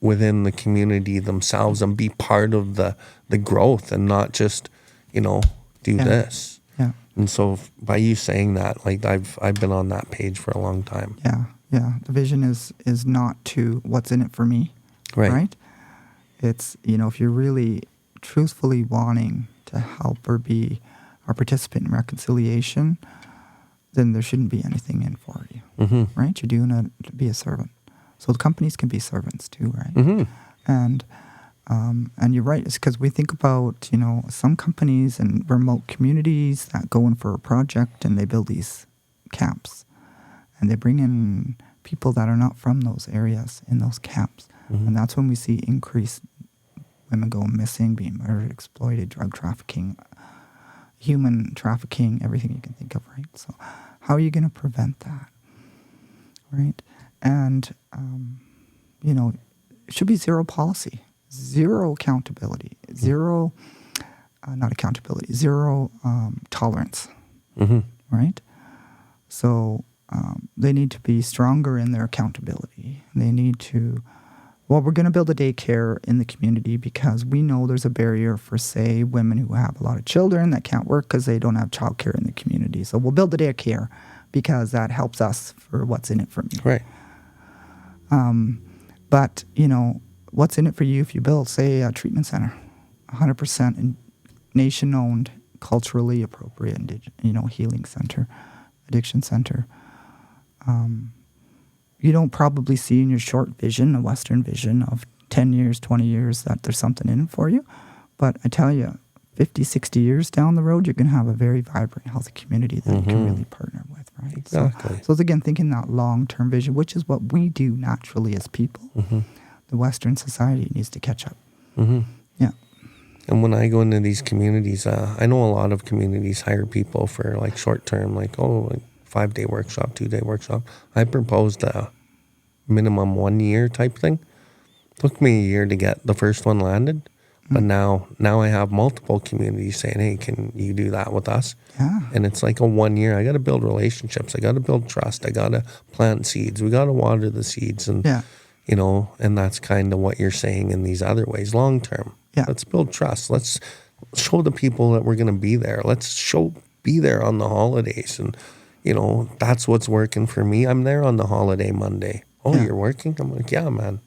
within the community themselves and be part of the growth and not just, do this. Yeah. And so by you saying that, like I've been on that page for a long time. Yeah. Yeah. The vision is not to what's in it for me. Right? It's, if you're really truthfully wanting to help or be or participate in reconciliation, then there shouldn't be anything in for you. Mm-hmm. Right? You're doing it to be a servant. So the companies can be servants too, right? Mm-hmm. And you're right. It's because we think about, some companies and remote communities that go in for a project and they build these camps. And they bring in people that are not from those areas in those camps. Mm-hmm. And that's when we see increased women going missing, being murdered, exploited, drug trafficking, human trafficking, everything you can think of, right? So how are you going to prevent that, right? And, it should be zero policy, zero accountability, zero tolerance, right? So they need to be stronger in their accountability. They need to, we're going to build a daycare in the community because we know there's a barrier for, say, women who have a lot of children that can't work because they don't have childcare in the community. So we'll build the daycare because that helps us for what's in it for me. Right. But, what's in it for you if you build, say, a treatment center, 100% nation-owned, culturally appropriate, healing center, addiction center. You don't probably see in your short vision, a Western vision of 10 years, 20 years, that there's something in it for you. But I tell you, 50, 60 years down the road, you're going to have a very vibrant, healthy community that you can really partner with, right? Exactly. So it's again, thinking that long-term vision, which is what we do naturally as people. Mm-hmm. The Western society needs to catch up. Mm-hmm. Yeah. And when I go into these communities, I know a lot of communities hire people for like short-term, like 5-day workshop, 2-day workshop. I proposed a minimum 1 year type thing. Took me a year to get the first one landed. But now I have multiple communities saying, hey, can you do that with us? Yeah. And it's like a 1 year. I got to build relationships. I got to build trust. I got to plant seeds. We got to water the seeds. And, Yeah. you know, and that's kind of what you're saying in these other ways, long term. Yeah. Let's build trust. Let's show the people that we're going to be there. Let's be there on the holidays. And, you know, that's what's working for me. I'm there on the holiday Monday. Oh, Yeah. you're working? I'm like, yeah, man.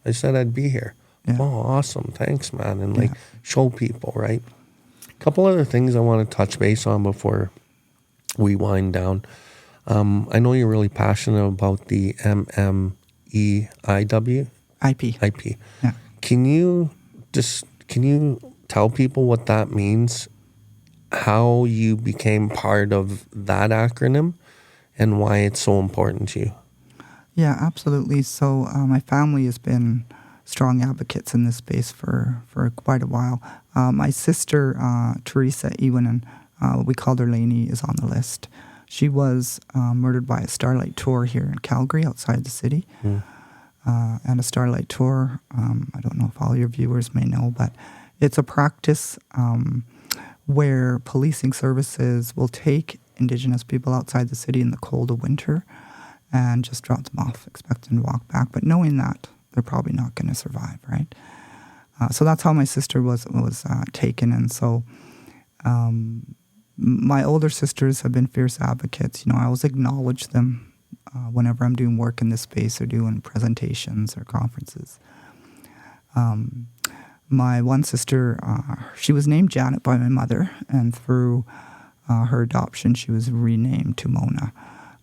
I said I'd be here. Yeah. Oh, awesome. Thanks, man. And like show people, right? A couple other things I want to touch base on before we wind down. I know you're really passionate about the MMEIW. IP. Yeah. Can you tell people what that means, how you became part of that acronym, and why it's so important to you? Yeah, absolutely. So my family has been strong advocates in this space for quite a while. My sister, Teresa Ewanen, we called her Lainey, is on the list. She was murdered by a Starlight Tour here in Calgary, outside the city. And a Starlight Tour, I don't know if all your viewers may know, but it's a practice where policing services will take Indigenous people outside the city in the cold of winter and just drop them off, expect them to walk back, but knowing that they're probably not going to survive, right? So that's how my sister was taken. And so my older sisters have been fierce advocates. You know, I always acknowledge them whenever I'm doing work in this space or doing presentations or conferences. My one sister, she was named Janet by my mother, and through her adoption, she was renamed to Mona.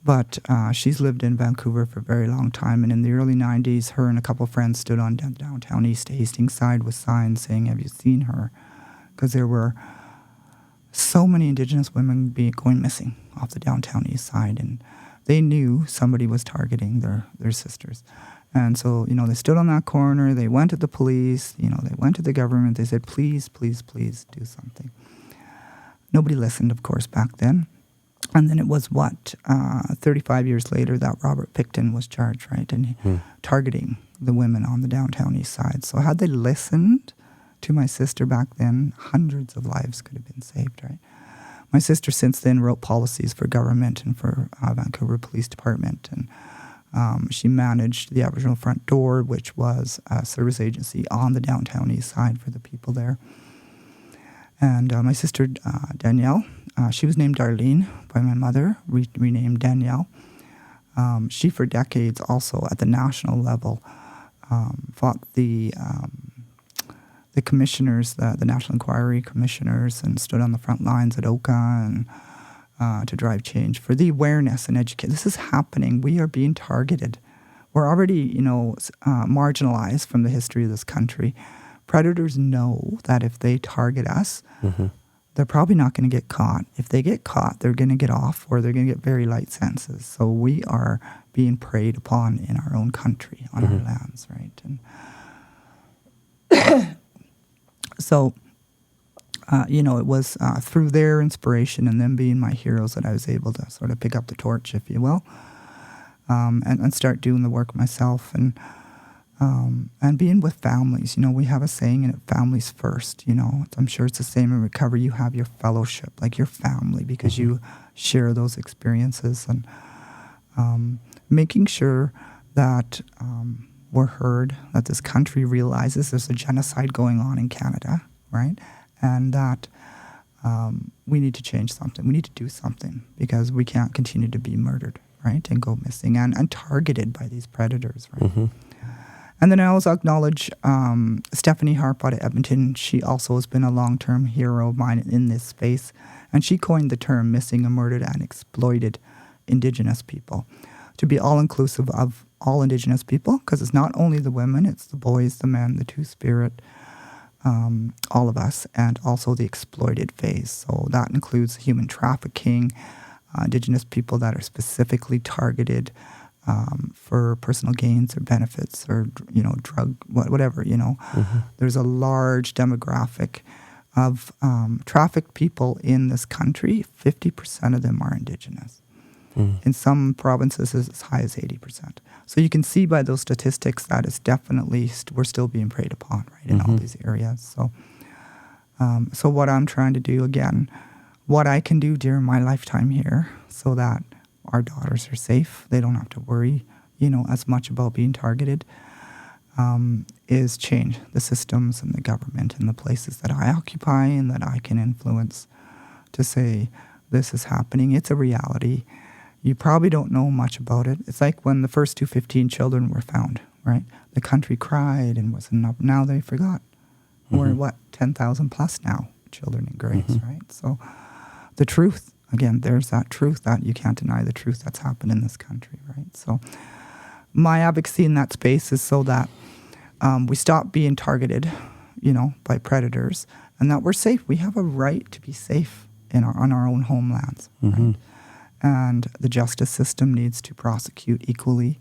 But she's lived in Vancouver for a very long time, and in the early 90s, her and a couple of friends stood on downtown East Hastings side with signs saying, "Have you seen her?" Because there were so many Indigenous women going missing off the downtown East side, and they knew somebody was targeting their sisters. And so, you know, they stood on that corner, they went to the police, you know, they went to the government, they said, please, please, please do something. Nobody listened, of course, back then. And then it was 35 years later that Robert Pickton was charged, right, and targeting the women on the downtown East side. So had they listened to my sister back then, hundreds of lives could have been saved, right? My sister since then wrote policies for government and for Vancouver Police Department, and she managed the Aboriginal Front Door, which was a service agency on the downtown East side for the people there. And my sister Danielle, she was named Darlene by my mother, renamed Danielle. She for decades also at the national level fought the commissioners, the National Inquiry Commissioners, and stood on the front lines at OCA and to drive change for the awareness and educate. This is happening. We are being targeted. We're already, you know, marginalized from the history of this country. Predators know that if they target us, they're probably not going to get caught. If they get caught, they're going to get off, or they're going to get very light sentences. So we are being preyed upon in our own country, on our lands, right? And so, you know, it was through their inspiration and them being my heroes that I was able to sort of pick up the torch, if you will, and start doing the work myself. And being with families, you know, we have a saying in it, families first, you know. I'm sure it's the same in recovery. You have your fellowship, like your family, because you share those experiences, and making sure that we're heard, that this country realizes there's a genocide going on in Canada, right? And that we need to change something. We need to do something, because we can't continue to be murdered, right, and go missing and targeted by these predators, right? And then I also acknowledge Stephanie Harp out of Edmonton. She also has been a long-term hero of mine in this space. And she coined the term missing and murdered and exploited Indigenous people to be all-inclusive of all Indigenous people, because it's not only the women, it's the boys, the men, the two-spirit, all of us, and also the exploited phase. So that includes human trafficking, Indigenous people that are specifically targeted for personal gains or benefits or, you know, drug, whatever, you know. There's a large demographic of trafficked people in this country. 50% of them are Indigenous. In some provinces, as high as 80%. So you can see by those statistics that it's definitely, we're still being preyed upon, right, in all these areas. So So what I'm trying to do, again, what I can do during my lifetime here so that our daughters are safe, they don't have to worry, as much about being targeted, is change the systems and the government and the places that I occupy and that I can influence to say, this is happening. It's a reality. You probably don't know much about it. It's like when the first 215 children were found, right? The country cried and was enough. Now they forgot. Mm-hmm. We're 10,000 plus now, children in graves, right? So the truth, again, there's that truth that you can't deny the truth that's happened in this country, right? So my advocacy in that space is so that we stop being targeted, by predators, and that we're safe. We have a right to be safe on our own homelands, right? And the justice system needs to prosecute equally.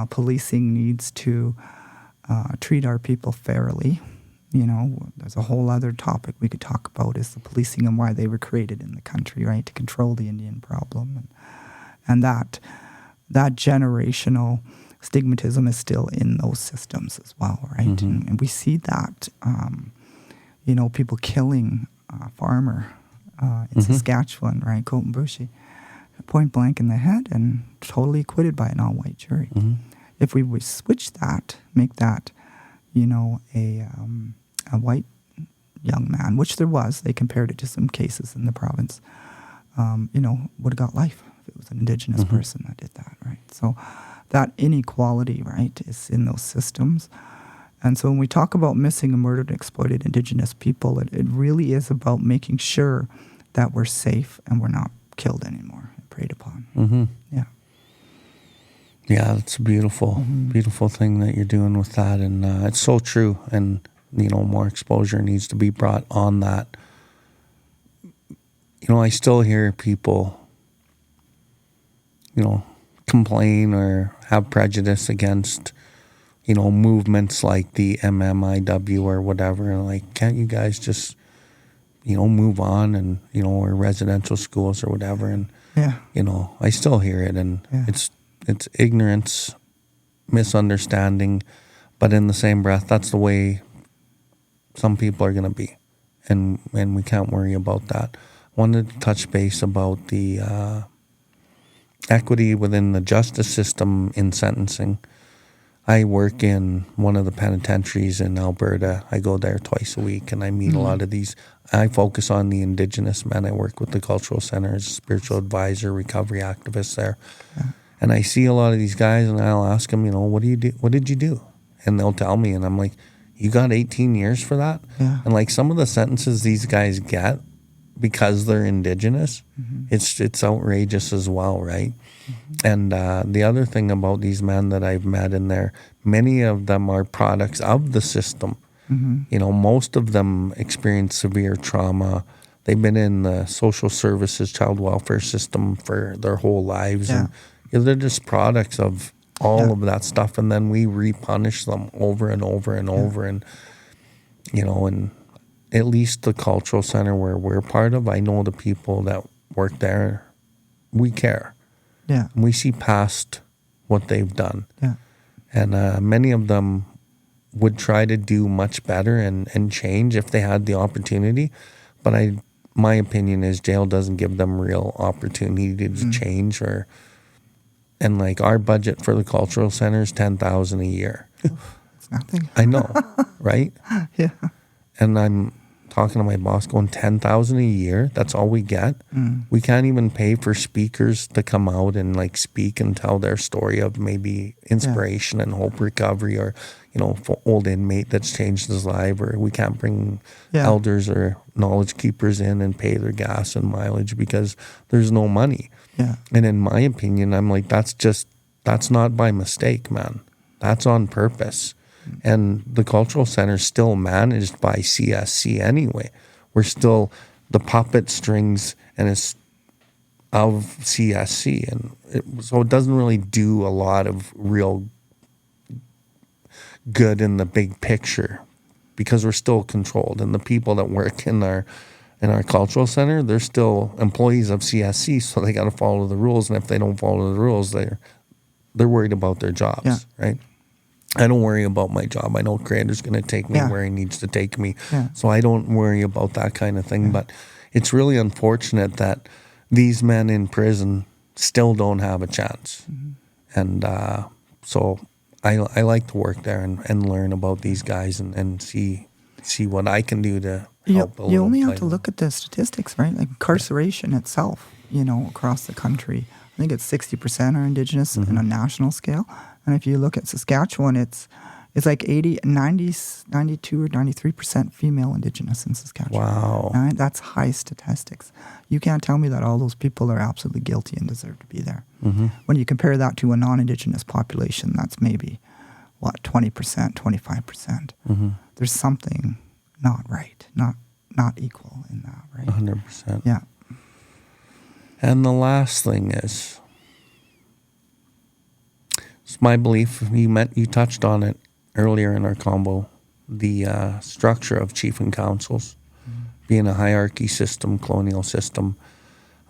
Policing needs to treat our people fairly. There's a whole other topic we could talk about is the policing and why they were created in the country, right, to control the Indian problem. And that generational stigmatism is still in those systems as well, right? And we see that, people killing a farmer in Saskatchewan, right, Cotenbushi, point blank in the head and totally acquitted by an all-white jury. If we would switch that, make that, a white young man, which there was, they compared it to some cases in the province, would have got life if it was an Indigenous person that did that, right? So that inequality, right, is in those systems. And so when we talk about missing and murdered and exploited Indigenous people, it really is about making sure that we're safe and we're not killed anymore and preyed upon. Yeah. Yeah, it's a beautiful thing that you're doing with that. And it's so true. And, more exposure needs to be brought on that. I still hear people, complain or have prejudice against, movements like the MMIW or whatever. Like, can't you guys just, move on and, or residential schools or whatever. And, I still hear it. And it's ignorance, misunderstanding. But in the same breath, that's the way some people are going to be. And we can't worry about that. Wanted to touch base about the equity within the justice system in sentencing. I work in one of the penitentiaries in Alberta. I go there twice a week, and I meet a lot of these. I focus on the Indigenous men. I work with the cultural centers, spiritual advisor, recovery activists there. And I see a lot of these guys, and I'll ask them, what do you do? What did you do? And they'll tell me, and I'm like, you got 18 years for that? And like some of the sentences these guys get because they're Indigenous, it's outrageous as well, right? And the other thing about these men that I've met in there, many of them are products of the system. Most of them experience severe trauma. They've been in the social services, child welfare system for their whole lives. And they're just products of all of that stuff. And then we repunish them over and over and over. And, and at least the cultural center where we're part of, I know the people that work there, we care. And we see past what they've done. And many of them would try to do much better and change if they had the opportunity. But my opinion is jail doesn't give them real opportunity to change. And like our budget for the cultural center is $10,000 a year. It's nothing. I know, right? And I'm talking to my boss going, $10,000 a year? That's all we get? We can't even pay for speakers to come out and like speak and tell their story of maybe inspiration and hope recovery, or, for old inmate that's changed his life, or we can't bring elders or knowledge keepers in and pay their gas and mileage because there's no money. And in my opinion, I'm like, that's not by mistake, man. That's on purpose. And the cultural center is still managed by CSC anyway. We're still the puppet strings and it's of CSC. And so it doesn't really do a lot of real good in the big picture because we're still controlled. And the people that work in our cultural center, they're still employees of CSC, so they got to follow the rules. And if they don't follow the rules, they're worried about their jobs, right? I don't worry about my job. I know Creator's going to take me where He needs to take me. Yeah. So I don't worry about that kind of thing. But it's really unfortunate that these men in prison still don't have a chance. And so I like to work there and learn about these guys and see what I can do to help a little. You only have to look at the statistics, right? Like incarceration itself, across the country. I think it's 60% are Indigenous on a national scale. And if you look at Saskatchewan, it's like 92 or 93% female Indigenous in Saskatchewan. Wow. Right? That's high statistics. You can't tell me that all those people are absolutely guilty and deserve to be there. When you compare that to a non-Indigenous population, that's maybe, 20%, 25%. There's something not right, not equal in that, right? 100%. Yeah. And the last thing is, it's my belief, you touched on it earlier in our combo, the structure of chief and councils, being a hierarchy system, colonial system,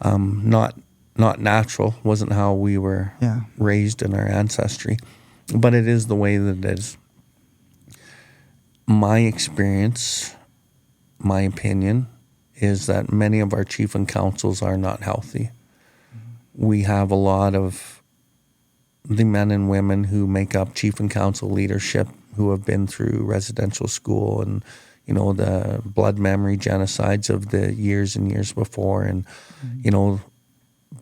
not natural, wasn't how we were raised in our ancestry, but it is the way that it is. My experience, my opinion, is that many of our chief and councils are not healthy. We have a lot of the men and women who make up chief and council leadership who have been through residential school and, the blood memory genocides of the years and years before, and,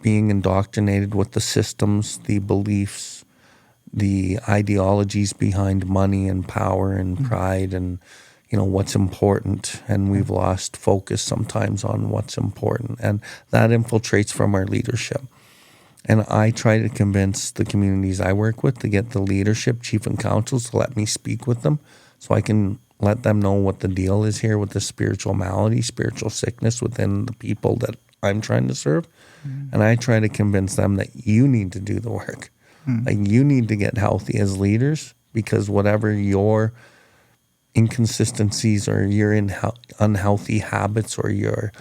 being indoctrinated with the systems, the beliefs, the ideologies behind money and power and pride and, what's important. And we've lost focus sometimes on what's important. And that infiltrates from our leadership. And I try to convince the communities I work with to get the leadership, chief and councils, to let me speak with them so I can let them know what the deal is here with the spiritual malady, spiritual sickness within the people that I'm trying to serve. And I try to convince them that you need to do the work. Like, you need to get healthy as leaders, because whatever your inconsistencies or your unhealthy habits or your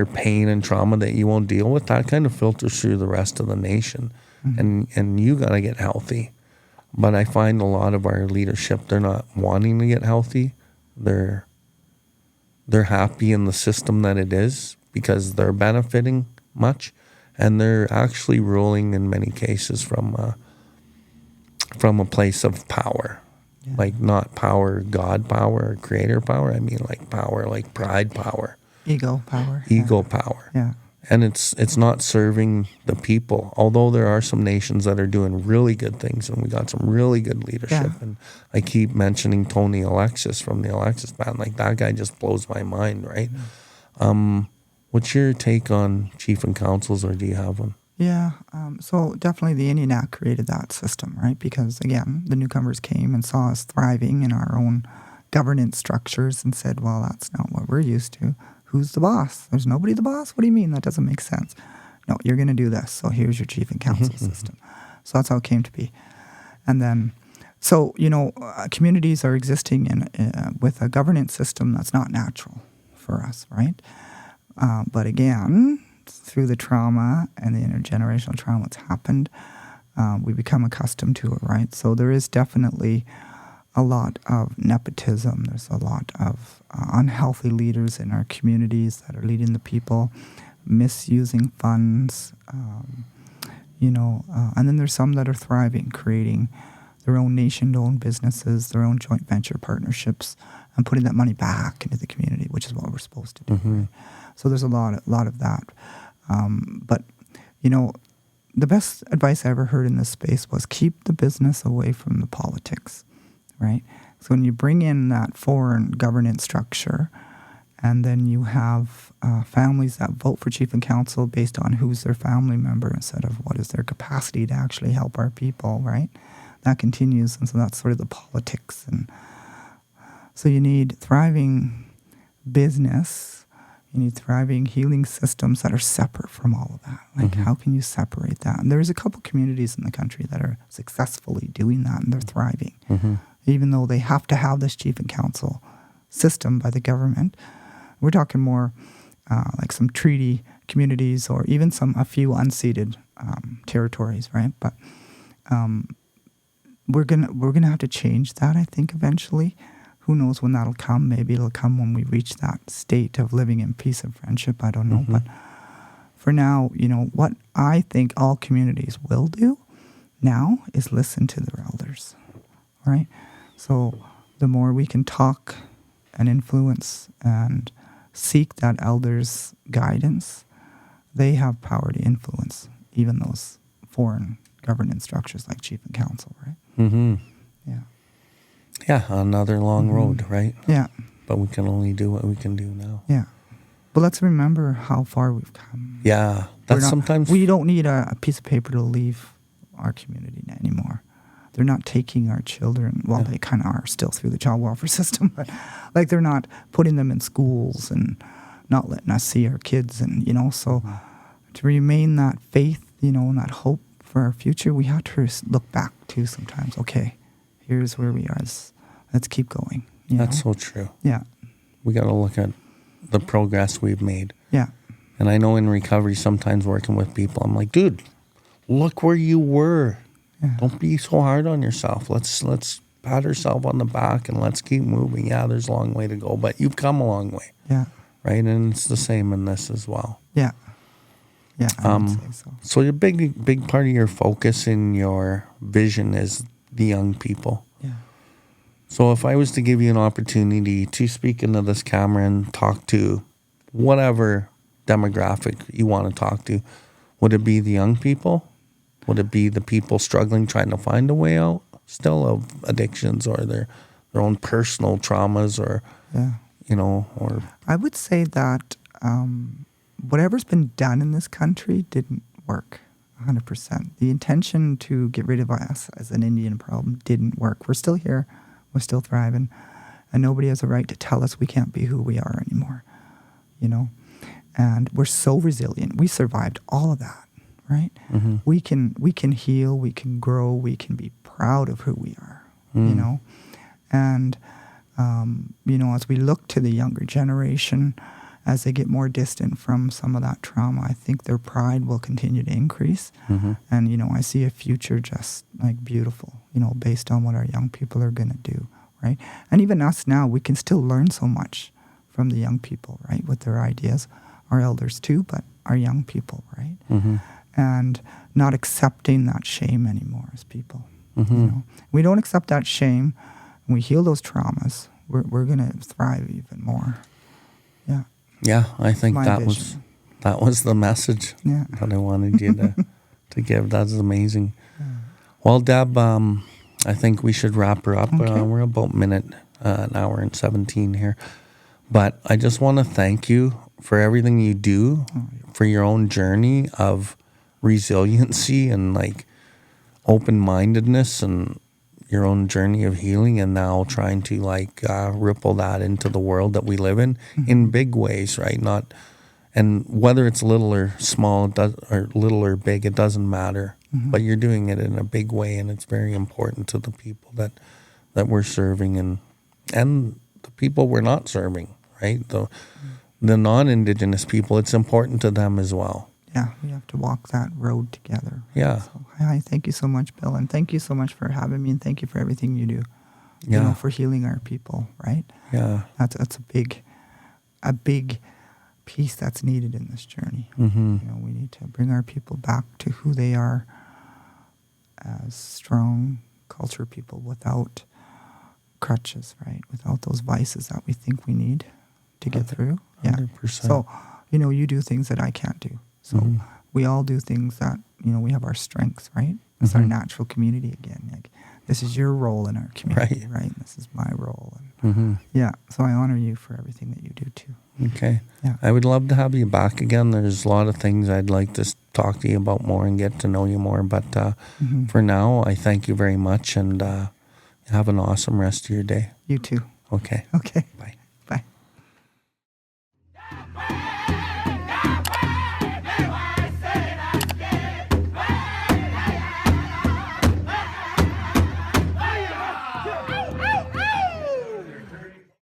pain and trauma that you won't deal with, that kind of filters through the rest of the nation. And you got to get healthy. But I find a lot of our leadership, they're not wanting to get healthy. They're happy in the system that it is because they're benefiting much, and they're actually ruling in many cases from a place of power. Like, not power, God power, or creator power. I mean, like power, like pride power. Ego power. Power. Yeah. And it's not serving the people. Although there are some nations that are doing really good things, and we got some really good leadership. And I keep mentioning Tony Alexis from the Alexis Band. Like, that guy just blows my mind, right? What's your take on chief and councils, or do you have one? Yeah, so definitely the Indian Act created that system, right? Because, again, the newcomers came and saw us thriving in our own governance structures and said, well, that's not what we're used to. Who's the boss? There's nobody the boss? What do you mean? That doesn't make sense. No, you're going to do this. So here's your chief and council system. So that's how it came to be. And then, so, communities are existing with a governance system that's not natural for us, right? But again, through the trauma and the intergenerational trauma that's happened, we become accustomed to it, right? So there is definitely a lot of nepotism. There's a lot of unhealthy leaders in our communities that are leading the people, misusing funds, and then there's some that are thriving, creating their own nation-owned businesses, their own joint venture partnerships, and putting that money back into the community, which is what we're supposed to do. Right? So there's a lot of that. But, the best advice I ever heard in this space was keep the business away from the politics, right? So when you bring in that foreign governance structure, and then you have families that vote for chief and council based on who's their family member instead of what is their capacity to actually help our people, right? That continues, and so that's sort of the politics. And so you need thriving business. You need thriving healing systems that are separate from all of that. Like, how can you separate that? And there's a couple communities in the country that are successfully doing that, and they're thriving. Even though they have to have this chief and council system by the government. We're talking more like some treaty communities, or even a few unceded territories, right? But we're gonna have to change that, I think, eventually. Who knows when that'll come? Maybe it'll come when we reach that state of living in peace and friendship. I don't know. But for now, what I think all communities will do now is listen to their elders, right? So the more we can talk and influence and seek that elders' guidance, they have power to influence even those foreign governance structures like chief and council, right? Mm-hmm. Yeah. Yeah, another long road, right? Yeah. But we can only do what we can do now. Yeah. But let's remember how far we've come. Yeah. Sometimes... We don't need a piece of paper to leave our community anymore. They're not taking our children. Well, they kind of are still through the child welfare system, but like they're not putting them in schools and not letting us see our kids. And, so to remain that faith, and that hope for our future, we have to look back to sometimes, okay, here's where we are. Let's keep going. That's so true. Yeah. We got to look at the progress we've made. Yeah. And I know in recovery, sometimes working with people, I'm like, dude, look where you were. Yeah. Don't be so hard on yourself. Let's pat ourselves on the back and let's keep moving. Yeah, there's a long way to go, but you've come a long way. Yeah. Right? And it's the same in this as well. Yeah. Yeah, I would say so. So your big part of your focus in your vision is the young people. Yeah. So if I was to give you an opportunity to speak into this camera and talk to whatever demographic you want to talk to, would it be the young people? Would it be the people struggling, trying to find a way out still of addictions or their own personal traumas or, or... I would say that whatever's been done in this country didn't work 100%. The intention to get rid of us as an Indian problem didn't work. We're still here. We're still thriving. And nobody has a right to tell us we can't be who we are anymore, And we're so resilient. We survived all of that. Right? Mm-hmm. We can heal, we can grow, we can be proud of who we are, And, as we look to the younger generation, as they get more distant from some of that trauma, I think their pride will continue to increase. Mm-hmm. And, I see a future just like beautiful, based on what our young people are going to do, right? And even us now, we can still learn so much from the young people, right? With their ideas, our elders too, but our young people, right? Mm-hmm. And not accepting that shame anymore as people. Mm-hmm. We don't accept that shame, and we heal those traumas, we're going to thrive even more. Yeah. Yeah, I think that was the message that I wanted you to give. That's amazing. Yeah. Well, Deb, I think we should wrap her up. Okay. We're about an hour and 17 here. But I just want to thank you for everything you do, for your own journey of resiliency and like open-mindedness and your own journey of healing, and now trying to ripple that into the world that we live in big ways, right? And whether it's little or small, or little or big, it doesn't matter. Mm-hmm. But you're doing it in a big way, and it's very important to the people that we're serving and the people we're not serving, right? The non-Indigenous people, it's important to them as well. Yeah, we have to walk that road together. Yeah. So, hi, thank you so much, Bill, and thank you so much for having me, and thank you for everything you do. Yeah. For healing our people, right? Yeah. That's a big piece that's needed in this journey. Mm-hmm. We need to bring our people back to who they are as strong culture people without crutches, right? Without those vices that we think we need to get through. 100%. Yeah. So, you do things that I can't do. So we all do things that, we have our strengths, right? It's our natural community again. Like, this is your role in our community, right? This is my role. And yeah, so I honor you for everything that you do too. Okay. Yeah. I would love to have you back again. There's a lot of things I'd like to talk to you about more and get to know you more. But for now, I thank you very much, and have an awesome rest of your day. You too. Okay. Okay. Bye.